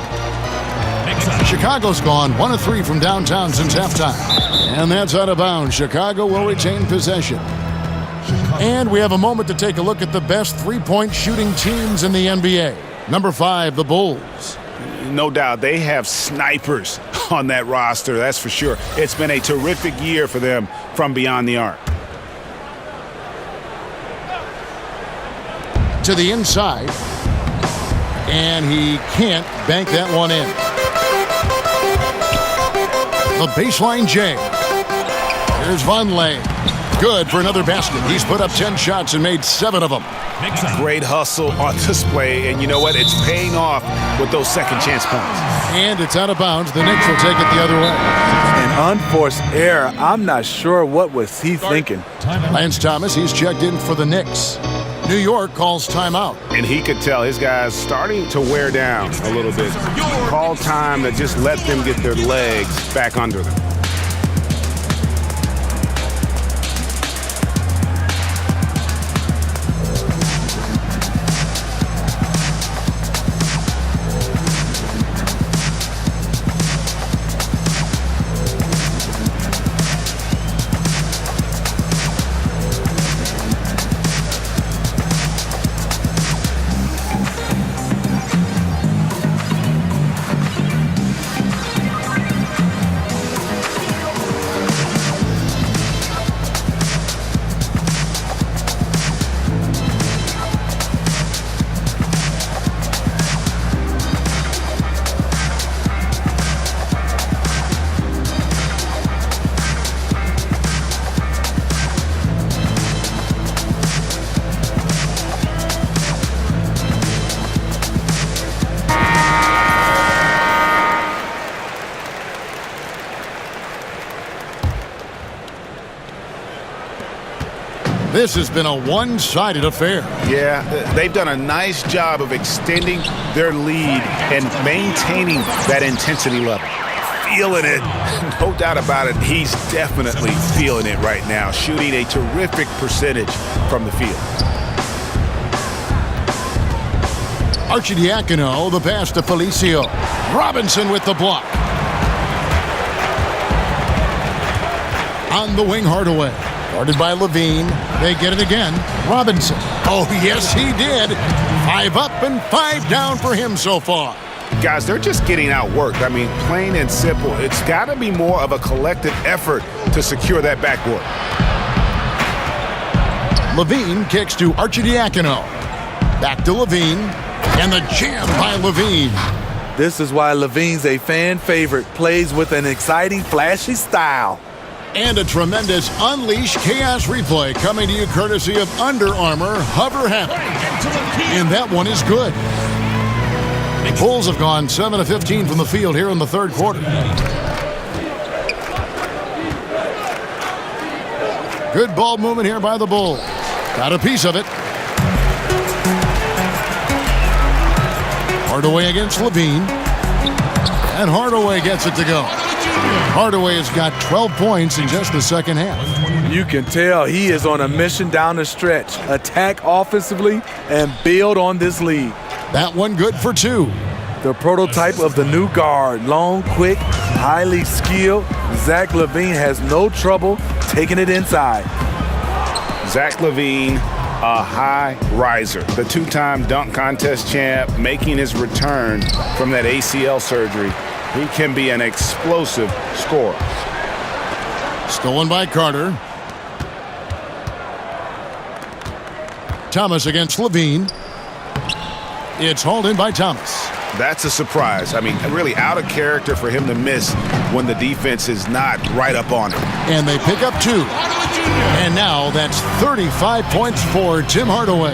Chicago's gone 1 of 3 from downtown since halftime. And that's out of bounds. Chicago will retain possession. And we have a moment to take a look at the best three-point shooting teams in the NBA. Number 5, the Bulls. No doubt, they have snipers on that roster, that's for sure. It's been a terrific year for them from beyond the arc. To the inside, and he can't bank that one in. The baseline J. Here's Vonleh. Good for another basket. He's put up 10 shots and made 7 of them. Great hustle on display, and you know what? It's paying off with those second chance points. And it's out of bounds. The Knicks will take it the other way. An unforced error. I'm not sure what was he thinking. Lance Thomas, he's checked in for the Knicks. New York calls timeout. And he could tell his guys starting to wear down a little bit. Call time to just let them get their legs back under them. This has been a one-sided affair. Yeah, they've done a nice job of extending their lead and maintaining that intensity level. Feeling it, no doubt about it. He's definitely feeling it right now, shooting a terrific percentage from the field. Arcidiacono, the pass to Felicio. Robinson with the block. On the wing, Hardaway. Guarded by Levine. They get it again. Robinson. Oh, yes, he did. 5 up and 5 down for him so far. Guys, they're just getting outworked. I mean, plain and simple. It's got to be more of a collective effort to secure that backboard. Levine kicks to Arcidiacono. Back to Levine. And the jam by Levine. This is why Levine's a fan favorite. Plays with an exciting, flashy style. And a tremendous Unleash Chaos replay coming to you courtesy of Under Armour Hover Hammock. And that one is good. The Bulls have gone 7 of 15 from the field here in the third quarter. Good ball movement here by the Bulls. Got a piece of it. Hardaway against Levine. And Hardaway gets it to go. Hardaway has got 12 points in just the second half. You can tell he is on a mission down the stretch. Attack offensively and build on this lead. That one good for 2. The prototype of the new guard. Long, quick, highly skilled. Zach LaVine has no trouble taking it inside. Zach LaVine, a high riser. The 2-time dunk contest champ, making his return from that ACL surgery. He can be an explosive scorer. Stolen by Carter. Thomas against Levine. It's hauled in by Thomas. That's a surprise. I mean, really out of character for him to miss when the defense is not right up on him. And they pick up 2. And now that's 35 points for Tim Hardaway.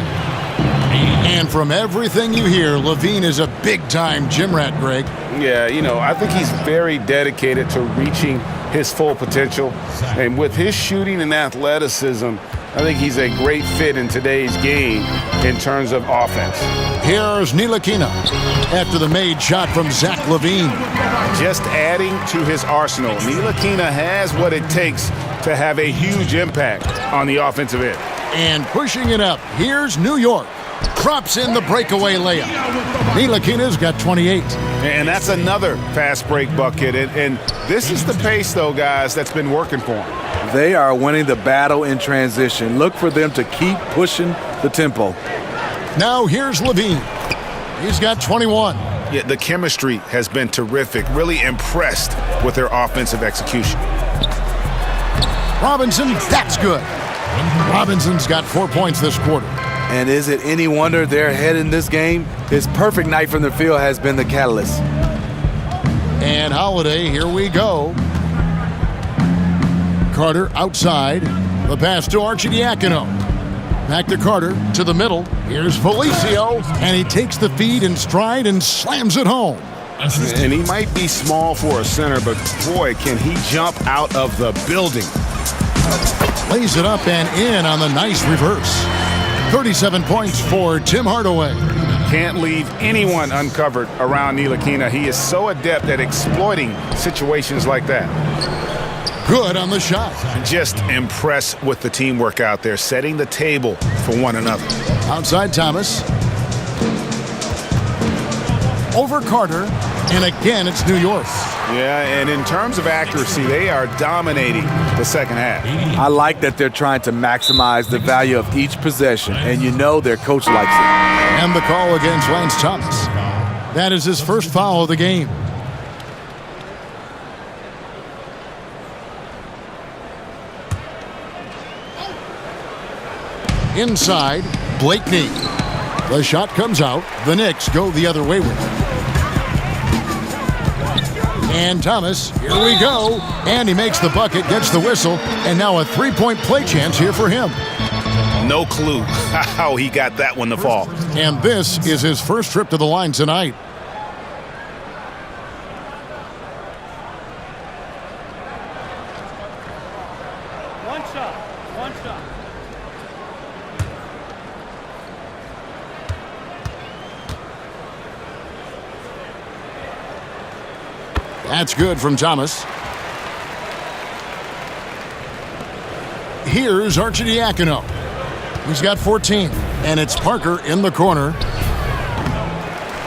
And from everything you hear, Levine is a big-time gym rat, Greg. Yeah, you know, I think he's very dedicated to reaching his full potential. And with his shooting and athleticism, I think he's a great fit in today's game in terms of offense. Here's Ntilikina after the made shot from Zach LaVine. Just adding to his arsenal. Ntilikina has what it takes to have a huge impact on the offensive end. And pushing it up, here's New York. Drops in the breakaway layup. Ntilikina's got 28. And that's another fast break bucket. And this is the pace, though, guys, that's been working for him. They are winning the battle in transition. Look for them to keep pushing the tempo. Now here's Levine. He's got 21. Yeah, the chemistry has been terrific. Really impressed with their offensive execution. Robinson, that's good. Robinson's got 4 points this quarter. And is it any wonder they're ahead in this game? His perfect night from the field has been the catalyst. And Holiday, here we go. Carter outside. The pass to Arcidiacono. Back to Carter, to the middle. Here's Felicio, and he takes the feed in stride and slams it home. And he might be small for a center, but boy, can he jump out of the building. Lays it up and in on the nice reverse. 37 points for Tim Hardaway. Can't leave anyone uncovered around Ntilikina. He is so adept at exploiting situations like that. Good on the shot. Just impressed with the teamwork out there, setting the table for one another. Outside Thomas. Over Carter. And again, it's New York. Yeah, and in terms of accuracy, they are dominating the second half. I like that they're trying to maximize the value of each possession, and you know their coach likes it. And the call against Lance Thomas. That is his first foul of the game. Inside, Blakeney. The shot comes out. The Knicks go the other way with it. And Thomas, here we go. And he makes the bucket, gets the whistle, and now a three-point play chance here for him. No clue how he got that one to fall. And this is his first trip to the line tonight. One shot. That's good from Thomas. Here's Arcidiacono. He's got 14, and it's Parker in the corner.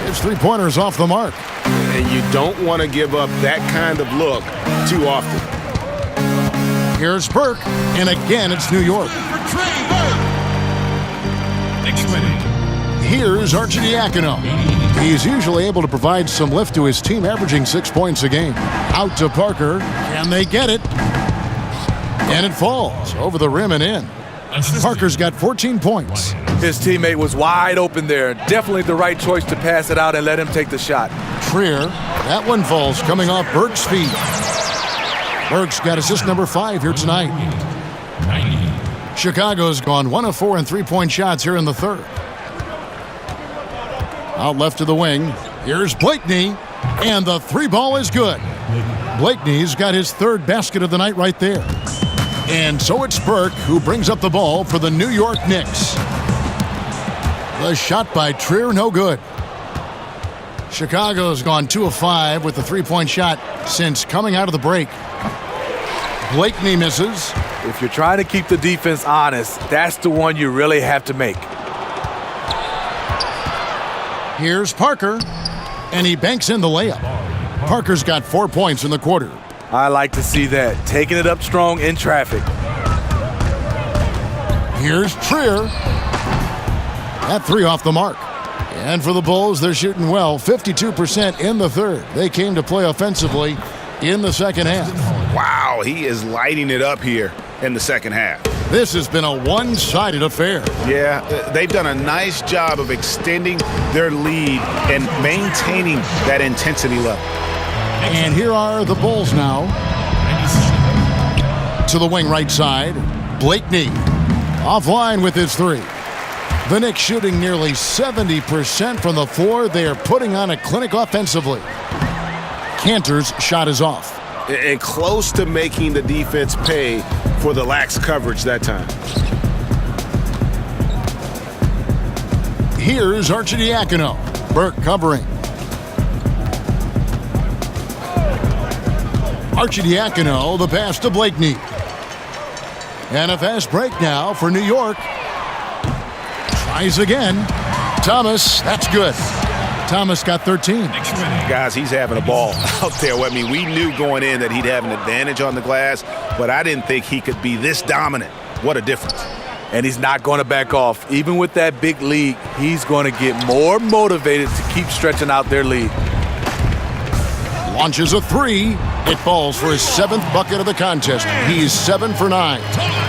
His three-pointers off the mark. And you don't want to give up that kind of look too often. Here's Burke, and again it's New York. Here's Arcidiacono. He's usually able to provide some lift to his team, averaging 6 points a game. Out to Parker, and they get it. And it falls over the rim and in. Parker's got 14 points. His teammate was wide open there. Definitely the right choice to pass it out and let him take the shot. Trier, that one falls coming off Burke's feet. Burke's got assist number 5 here tonight. Chicago's gone 1 of 4 in three-point shots here in the third. Out left to the wing. Here's Blakeney, and the three ball is good. Blakeney's got his third basket of the night right there. And so it's Burke who brings up the ball for the New York Knicks. The shot by Trier, no good. Chicago's gone 2 of 5 with the three-point shot since coming out of the break. Blakeney misses. If you're trying to keep the defense honest, that's the one you really have to make. Here's Parker, and he banks in the layup. Parker's got 4 points in the quarter. I like to see that, taking it up strong in traffic. Here's Trier. That three off the mark. And for the Bulls, they're shooting well, 52% in the third. They came to play offensively in the second half. Wow, he is lighting it up here in the second half. This has been a one-sided affair. Yeah, they've done a nice job of extending their lead and maintaining that intensity level. And here are the Bulls now. To the wing right side, Blakeney offline with his three. The Knicks shooting nearly 70% from the floor. They are putting on a clinic offensively. Cantor's shot is off. And close to making the defense pay for the lax coverage that time. Here's Arcidiacono. Burke covering. Arcidiacono, the pass to Blakeney. And a fast break now for New York. Tries again. Thomas, that's good. Thomas got 13. Guys, he's having a ball out there. I mean, we knew going in that he'd have an advantage on the glass, but I didn't think he could be this dominant. What a difference. And he's not going to back off. Even with that big lead, he's going to get more motivated to keep stretching out their lead. Launches a three. It falls for his 7th bucket of the contest. He's 7 for 9.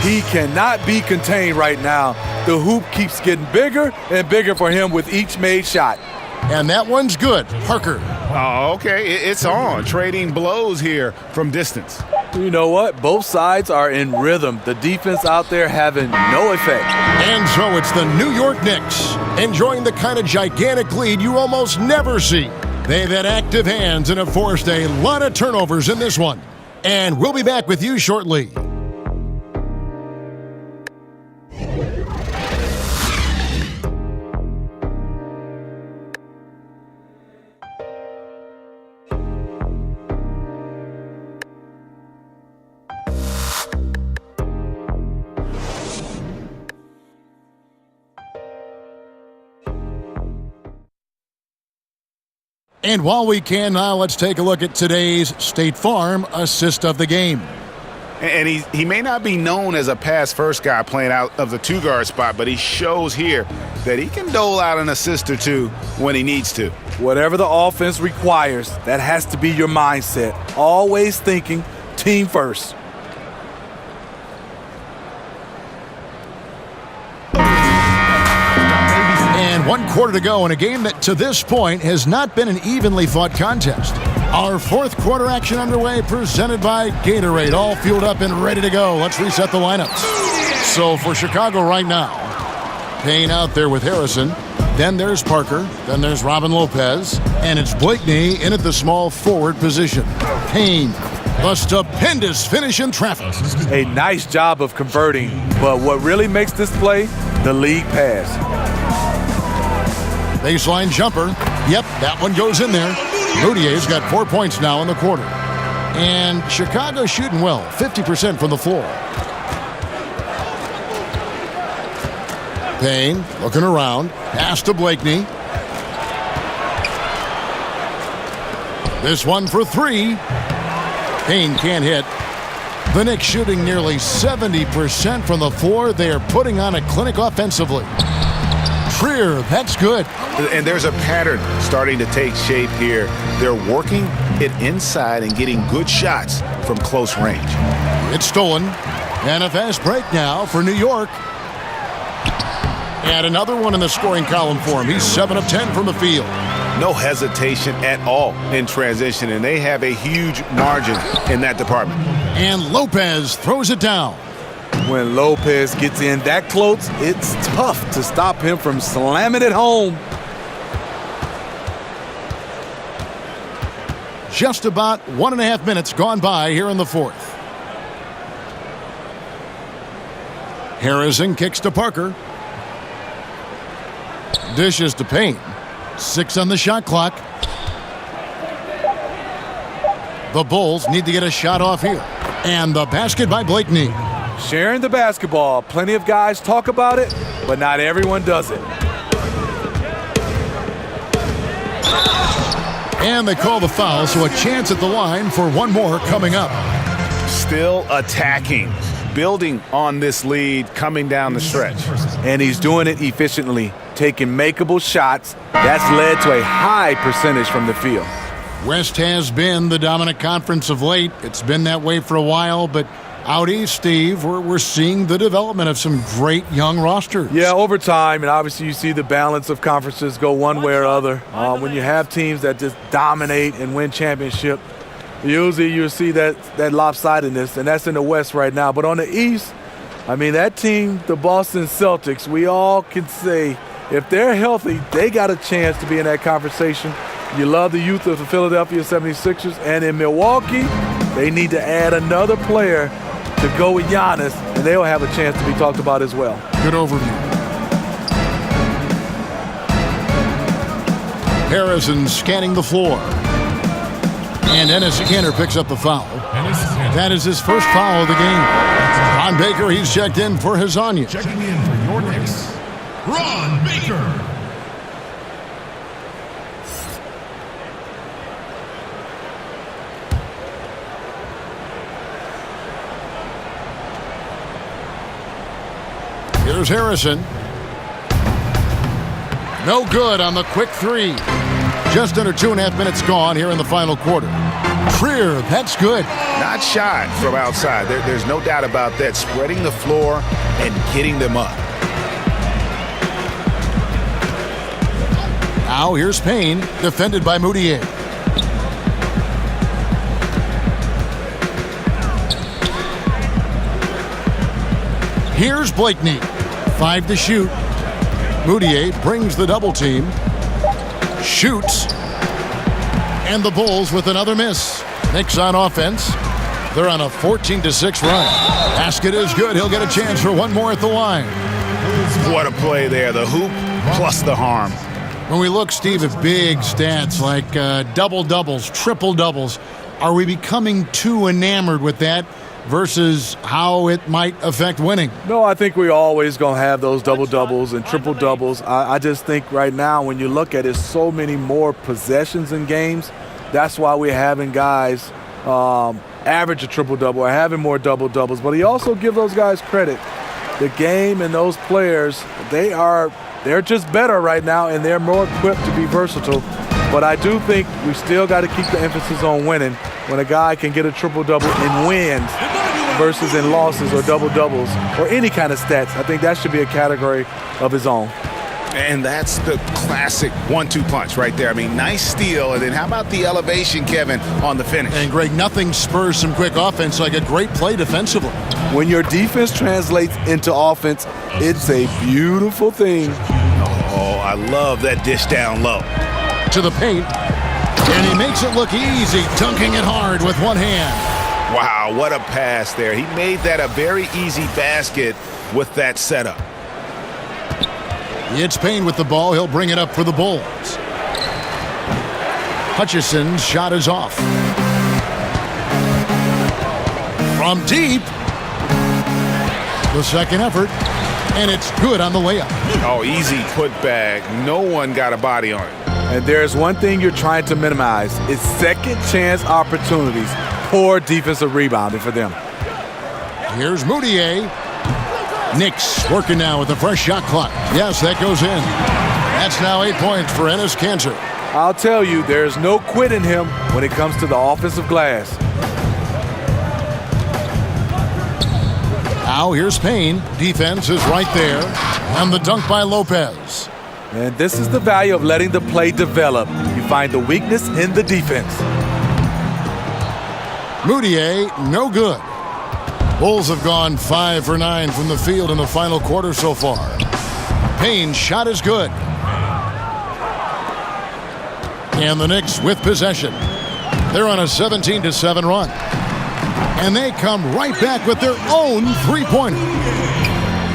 He cannot be contained right now. The hoop keeps getting bigger and bigger for him with each made shot. And that one's good. Parker. Oh, okay. It's on. Trading blows here from distance. You know what? Both sides are in rhythm. The defense out there having no effect. And so it's the New York Knicks enjoying the kind of gigantic lead you almost never see. They've had active hands and have forced a lot of turnovers in this one. And we'll be back with you shortly. And while we can now, let's take a look at today's State Farm assist of the game. And he may not be known as a pass-first guy playing out of the two-guard spot, but he shows here that he can dole out an assist or two when he needs to. Whatever the offense requires, that has to be your mindset. Always thinking team first. And 1 quarter to go in a game that to this point has not been an evenly fought contest. Our 4th quarter action underway, presented by Gatorade, all fueled up and ready to go. Let's reset the lineups. So for Chicago right now, Payne out there with Harrison. Then there's Parker. Then there's Robin Lopez. And it's Blakeney in at the small forward position. Payne, the stupendous finish in traffic. A nice job of converting, but what really makes this play, the league pass. Baseline jumper. Yep, that one goes in there. Moutier's got 4 points now in the quarter. And Chicago shooting well, 50% from the floor. Payne looking around. Pass to Blakeney. This one for three. Payne can't hit. The Knicks shooting nearly 70% from the floor. They are putting on a clinic offensively. Trier, that's good. And there's a pattern starting to take shape here. They're working it inside and getting good shots from close range. It's stolen. And a fast break now for New York. And another one in the scoring column for him. He's 7 of 10 from the field. No hesitation at all in transition, and they have a huge margin in that department. And Lopez throws it down. When Lopez gets in that close, it's tough to stop him from slamming it home. Just about 1.5 minutes gone by here in the fourth. Harrison kicks to Parker. Dishes to Payne. 6 on the shot clock. The Bulls need to get a shot off here. And the basket by Blakeney. Sharing the basketball. Plenty of guys talk about it, but not everyone does it. And they call the foul, so a chance at the line for one more coming up. Still attacking, building on this lead coming down the stretch. And he's doing it efficiently, taking makeable shots. That's led to a high percentage from the field. West has been the dominant conference of late. It's been that way for a while, but out east, Steve, we're seeing the development of some great young rosters. Yeah, over time, and obviously you see the balance of conferences go one way or other. When you have teams that just dominate and win championship, usually you see that lopsidedness, and that's in the West right now. But on the East, I mean, that team, the Boston Celtics, we all can say if they're healthy, they got a chance to be in that conversation. You love the youth of the Philadelphia 76ers, and in Milwaukee, they need to add another player to go with Giannis, and they'll have a chance to be talked about as well. Good overview. Harrison scanning the floor. And Enes Kanter picks up the foul. That is his first foul of the game. Ron Baker, he's checked in for Hazonia. Checking in for your Knicks, Ron Baker. Here's Harrison. No good on the quick three. Just under 2.5 minutes gone here in the final quarter. Trier, that's good. Not shy from outside. There's no doubt about that. Spreading the floor and getting them up. Now here's Payne, defended by Moutier. Here's Blakeney. 5 to shoot. Moutier brings the double team. Shoots. And the Bulls with another miss. Knicks on offense. They're on a 14-6 run. Basket is good. He'll get a chance for one more at the line. What a play there. The hoop plus the harm. When we look, Steve, at big stats like double-doubles, triple-doubles, are we becoming too enamored with that versus how it might affect winning? No, I think we're always going to have those double-doubles and triple-doubles. I just think right now when you look at it, so many more possessions in games. That's why we're having guys average a triple-double or having more double-doubles. But he also gives those guys credit. The game and those players, they're just better right now, and they're more equipped to be versatile. But I do think we still got to keep the emphasis on winning. When a guy can get a triple-double in wins versus in losses or double-doubles or any kind of stats, I think that should be a category of his own. And that's the classic 1-2 punch right there. I mean, nice steal, and then how about the elevation, Kevin, on the finish? And, Greg, nothing spurs some quick offense like a great play defensively. When your defense translates into offense, it's a beautiful thing. Oh, I love that dish down low. To the paint, and he makes it look easy, dunking it hard with one hand. Wow, what a pass there. He made that a very easy basket with that setup. It's Payne with the ball. He'll bring it up for the Bulls. Hutchison's shot is off. From deep. The second effort. And it's good on the layup. Oh, easy putback. No one got a body on it. And there's one thing you're trying to minimize. It's second chance opportunities. Poor defensive rebounding for them. Here's Moutier. Knicks working now with a fresh shot clock. Yes, that goes in. That's now 8 points for Enes Kanter. I'll tell you, there's no quit in him when it comes to the offensive glass. Now here's Payne. Defense is right there. And the dunk by Lopez. And this is the value of letting the play develop. You find the weakness in the defense. Moutier, no good. Bulls have gone 5 for 9 from the field in the final quarter so far. Payne's shot is good. And the Knicks with possession. They're on a 17-7 run. And they come right back with their own three-pointer.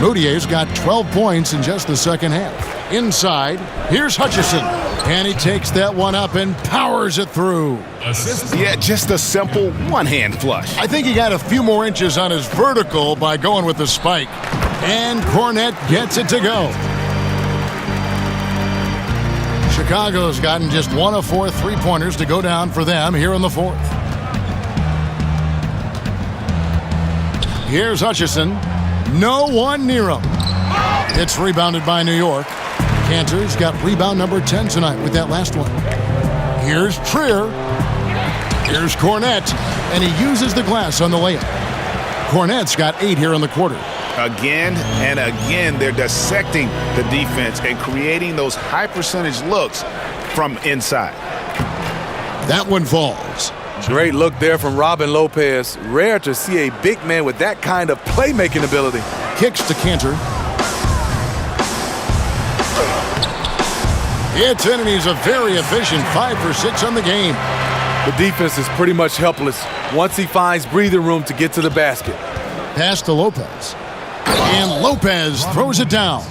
Moutier's got 12 points in just the second half. Inside, here's Hutchison. And he takes that one up and powers it through. Yeah, just a simple one-hand flush. I think he got a few more inches on his vertical by going with the spike. And Kornet gets it to go. Chicago's gotten just one of 4 three-pointers to go down for them here in the fourth. Here's Hutchison. No one near him. It's rebounded by New York. Kanter's got rebound number 10 tonight with that last one. Here's Trier. Here's Kornet. And he uses the glass on the layup. Kornet's got 8 here in the quarter. Again and again, they're dissecting the defense and creating those high-percentage looks from inside. That one falls. Great look there from Robin Lopez. Rare to see a big man with that kind of playmaking ability. Kicks to Kanter. It's in, and he's a very efficient 5 for 6 on the game. The defense is pretty much helpless once he finds breathing room to get to the basket. Pass to Lopez. And Lopez throws it down.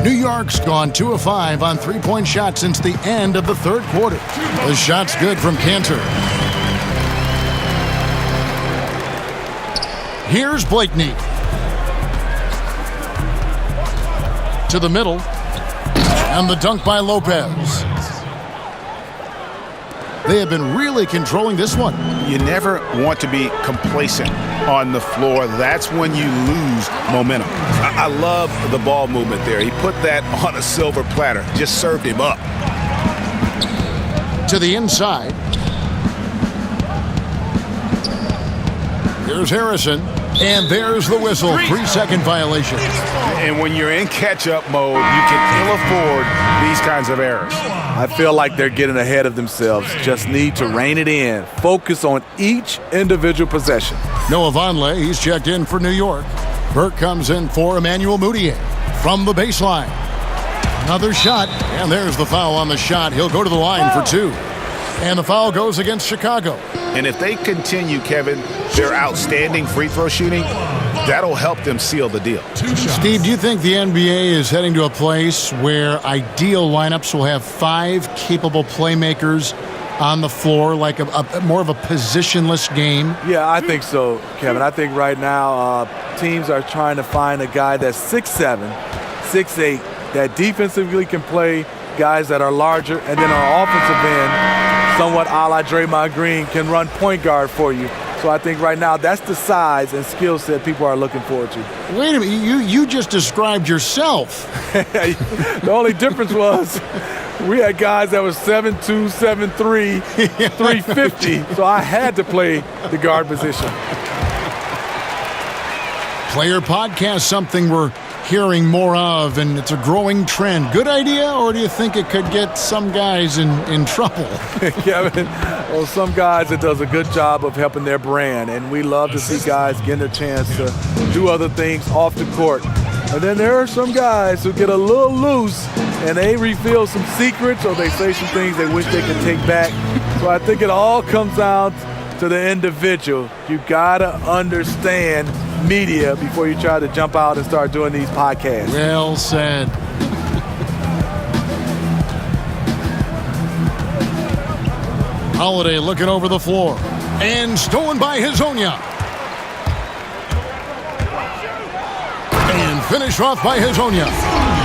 New York's gone 2 of 5 on three-point shots since the end of the third quarter. The shot's good from Kanter. Here's Blakeney. To the middle. And the dunk by Lopez. They have been really controlling this one. You never want to be complacent on the floor. That's when you lose momentum. I love the ball movement there. He put that on a silver platter. Just served him up. To the inside. Here's Harrison. And there's the whistle. 3-second violation. And when you're in catch-up mode, you can ill afford these kinds of errors. I feel like they're getting ahead of themselves. Just need to rein it in. Focus on each individual possession. Noah Vonleh, he's checked in for New York. Burke comes in for Emmanuel Moutier from the baseline. Another shot, and there's the foul on the shot. He'll go to the line for 2. And the foul goes against Chicago. And if they continue, Kevin, their outstanding free throw shooting, that'll help them seal the deal. Steve, do you think the NBA is heading to a place where ideal lineups will have 5 capable playmakers on the floor, like a more of a positionless game? Yeah, I think so, Kevin. I think right now teams are trying to find a guy that's 6'7", 6'8", that defensively can play, guys that are larger, and then on offensive end, somewhat a la Draymond Green, can run point guard for you. So I think right now that's the size and skill set people are looking forward to. Wait a minute, you just described yourself. The only difference was we had guys that was 7'2", 7'3", 350, so I had to play the guard position. Player podcast, something we're hearing more of, and it's a growing trend. Good idea, or do you think it could get some guys in trouble? Kevin, well, some guys, it does a good job of helping their brand, and we love to see guys getting a chance to do other things off the court. And then there are some guys who get a little loose, and they reveal some secrets, or they say some things they wish they could take back. So I think it all comes down to the individual. You gotta understand media before you try to jump out and start doing these podcasts. Well said. Holiday looking over the floor. And stolen by Hezonja. And finished off by Hezonja.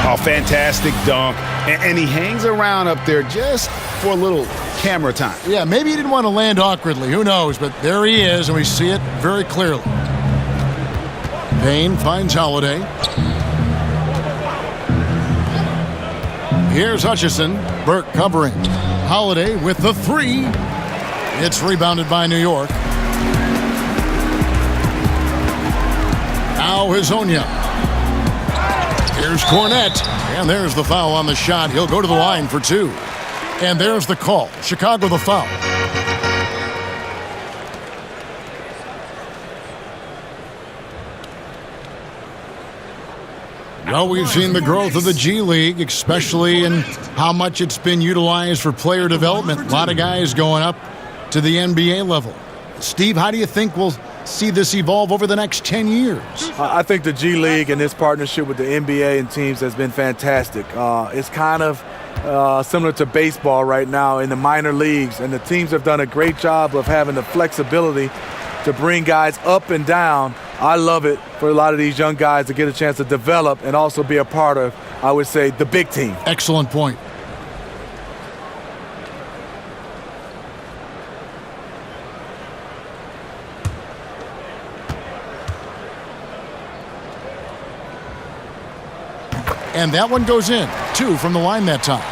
Oh, fantastic dunk. And he hangs around up there just for a little camera time. Yeah, maybe he didn't want to land awkwardly. Who knows? But there he is, and we see it very clearly. Payne finds Holiday. Here's Hutchison. Burke covering. Holiday with the three. It's rebounded by New York. Now Hezonja. Here's Cornette. And there's the foul on the shot. He'll go to the line for two. And there's the call. Chicago the foul. Well, we've seen the growth of the G League, especially in how much it's been utilized for player development. A lot of guys going up to the NBA level. Steve, how do you think we'll see this evolve over the next 10 years? I think the G League and this partnership with the NBA and teams has been fantastic. It's kind of similar to baseball right now in the minor leagues, and the teams have done a great job of having the flexibility to bring guys up and down. I love it for a lot of these young guys to get a chance to develop and also be a part of, I would say, the big team. Excellent point. And that one goes in. 2 from the line that time.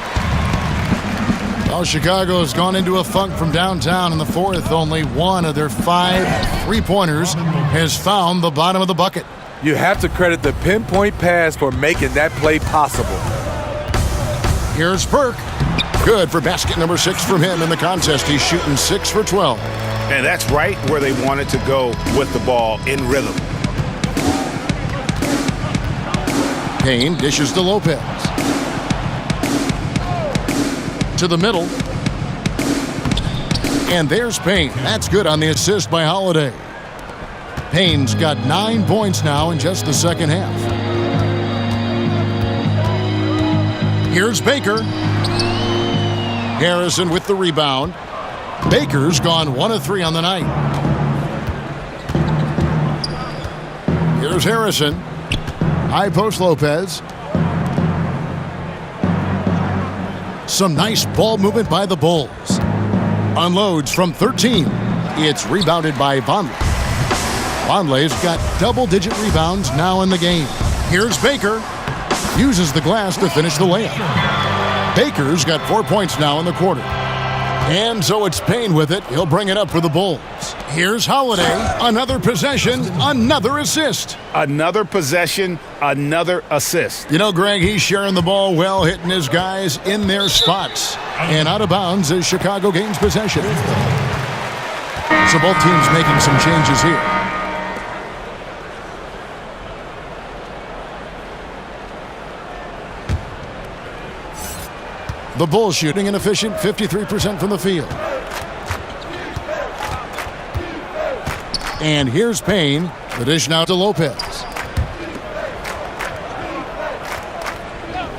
Well, Chicago has gone into a funk from downtown in the fourth. Only one of their 5 three-pointers has found the bottom of the bucket. You have to credit the pinpoint pass for making that play possible. Here's Burke. Good for basket number 6 from him in the contest. He's shooting 6 for 12. And that's right where they wanted to go with the ball, in rhythm. Payne dishes to Lopez. To the middle. And there's Payne. That's good on the assist by Holiday. Payne's got 9 points now in just the second half. Here's Baker. Harrison with the rebound. Baker's gone 1 of 3 on the night. Here's Harrison. High post Lopez. Some nice ball movement by the Bulls. Unloads from 13. It's rebounded by Vonleh. Vonleh's got double-digit rebounds now in the game. Here's Baker. Uses the glass to finish the layup. Baker's got 4 points now in the quarter. And so it's Payne with it. He'll bring it up for the Bulls. Here's Holiday. Another possession, another assist. Another possession, another assist. You know, Greg, he's sharing the ball well, hitting his guys in their spots. And out of bounds as Chicago gains possession. So both teams making some changes here. The Bulls shooting an efficient 53% from the field. And here's Payne. The dish now to Lopez.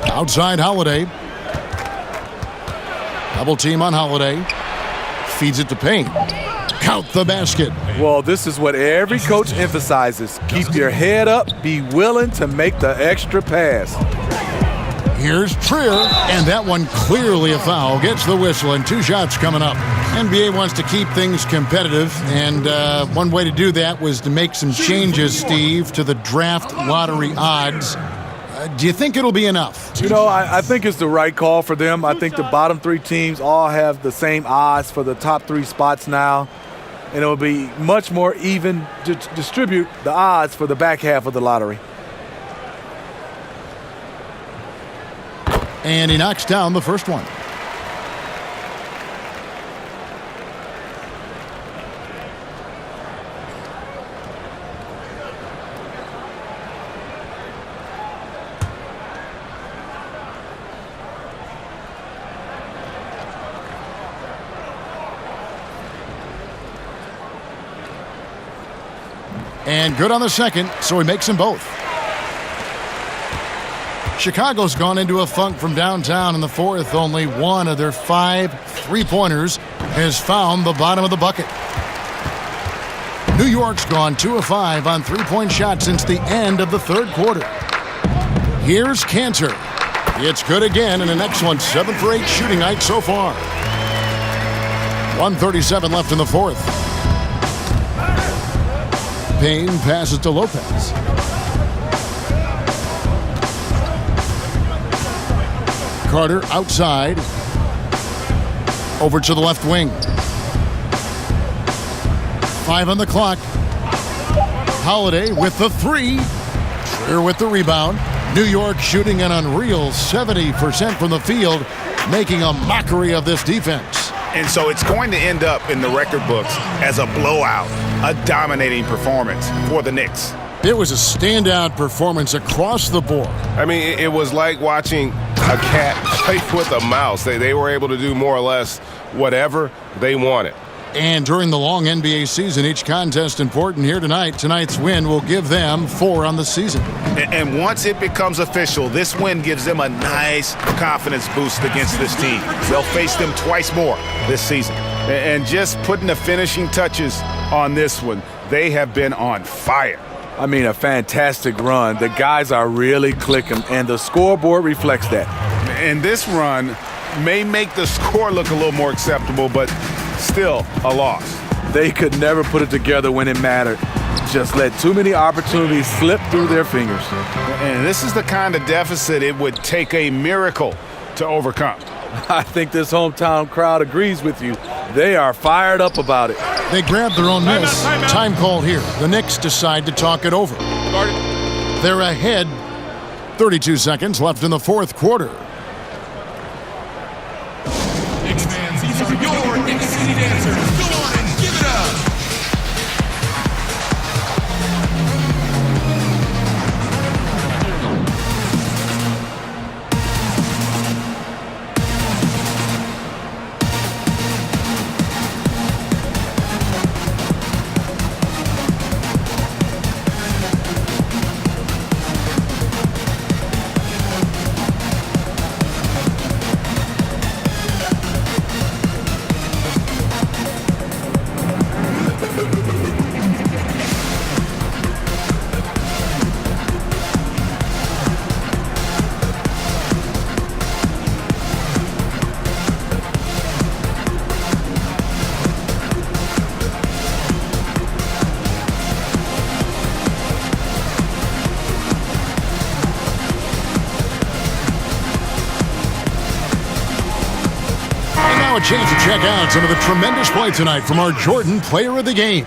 Outside Holiday. Double team on Holiday. Feeds it to Payne. Count the basket. Well, this is what every coach emphasizes. Keep your head up. Be willing to make the extra pass. Here's Trier, and that one clearly a foul. Gets the whistle, and 2 shots coming up. NBA wants to keep things competitive, and one way to do that was to make some changes, Steve, to the draft lottery odds. Do you think it'll be enough? You know, I think it's the right call for them. I think the bottom 3 teams all have the same odds for the top 3 spots now, and it will be much more even to distribute the odds for the back half of the lottery. And he knocks down the first one. And good on the second, so he makes them both. Chicago's gone into a funk from downtown in the fourth. Only one of their 5 three-pointers has found the bottom of the bucket. New York's gone 2 of 5 on three-point shots since the end of the third quarter. Here's Cantor. It's good again, and an excellent 7 for 8 shooting night so far. 1:37 left in the fourth. Payne passes to Lopez. Carter outside. Over to the left wing. 5 on the clock. Holiday with the 3. Trier with the rebound. New York shooting an unreal 70% from the field, making a mockery of this defense. And so it's going to end up in the record books as a blowout, a dominating performance for the Knicks. It was a standout performance across the board. I mean, it was like watching a cat play with a mouse. They were able to do more or less whatever they wanted. And during the long NBA season, each contest important here tonight. Tonight's win will give them 4 on the season. And once it becomes official, this win gives them a nice confidence boost against this team. They'll face them twice more this season. And just putting the finishing touches on this one, they have been on fire. I mean, a fantastic run. The guys are really clicking, and the scoreboard reflects that. And this run may make the score look a little more acceptable, but still a loss. They could never put it together when it mattered. Just let too many opportunities slip through their fingers. And this is the kind of deficit it would take a miracle to overcome. I think this hometown crowd agrees with you. They are fired up about it. They grabbed their own miss. Time call here. The Knicks decide to talk it over. They're ahead. 32 seconds left in the fourth quarter. Knicks fans, these are your Knicks City dancers. Go on and give it up. Now a chance to check out some of the tremendous play tonight from our Jordan Player of the Game.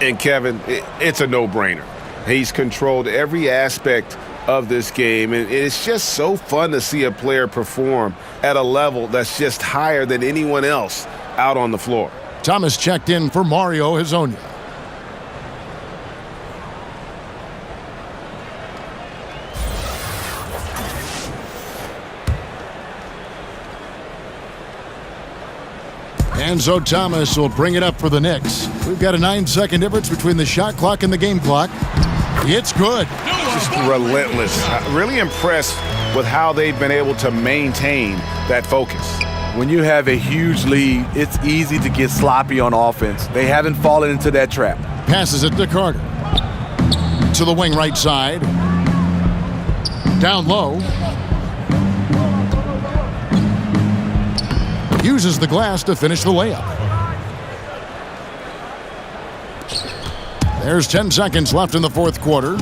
And Kevin, it's a no-brainer. He's controlled every aspect of this game, and it's just so fun to see a player perform at a level that's just higher than anyone else out on the floor. Thomas checked in for Mario Hezonja. And so Thomas will bring it up for the Knicks. We've got a 9-second difference between the shot clock and the game clock. It's good. Just relentless. Really impressed with how they've been able to maintain that focus. When you have a huge lead, it's easy to get sloppy on offense. They haven't fallen into that trap. Passes it to Carter. To the wing right side. Down low. Uses the glass to finish the layup. There's 10 seconds left in the fourth quarter.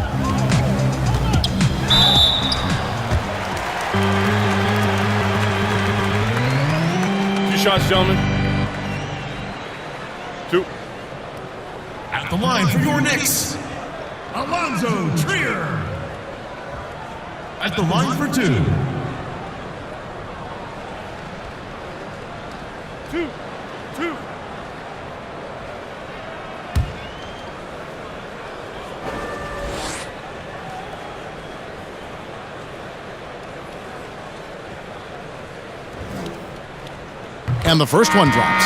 Two shots, gentlemen. 2. At the line for your Knicks, Alonzo Trier. At the line for 2. 2. And the first one drops.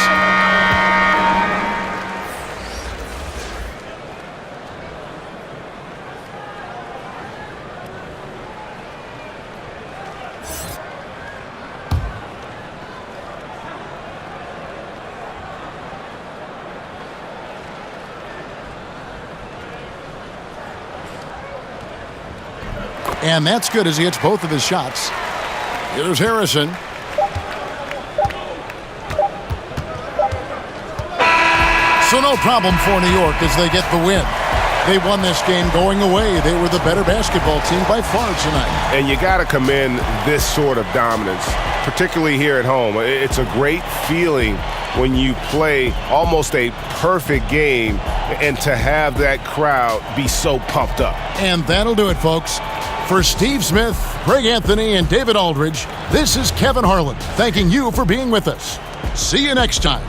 And that's good as he hits both of his shots. Here's Harrison. So no problem for New York as they get the win. They won this game going away. They were the better basketball team by far tonight. And you got to commend this sort of dominance, particularly here at home. It's a great feeling when you play almost a perfect game and to have that crowd be so pumped up. And that'll do it, folks. For Steve Smith, Greg Anthony, and David Aldridge, this is Kevin Harlan thanking you for being with us. See you next time.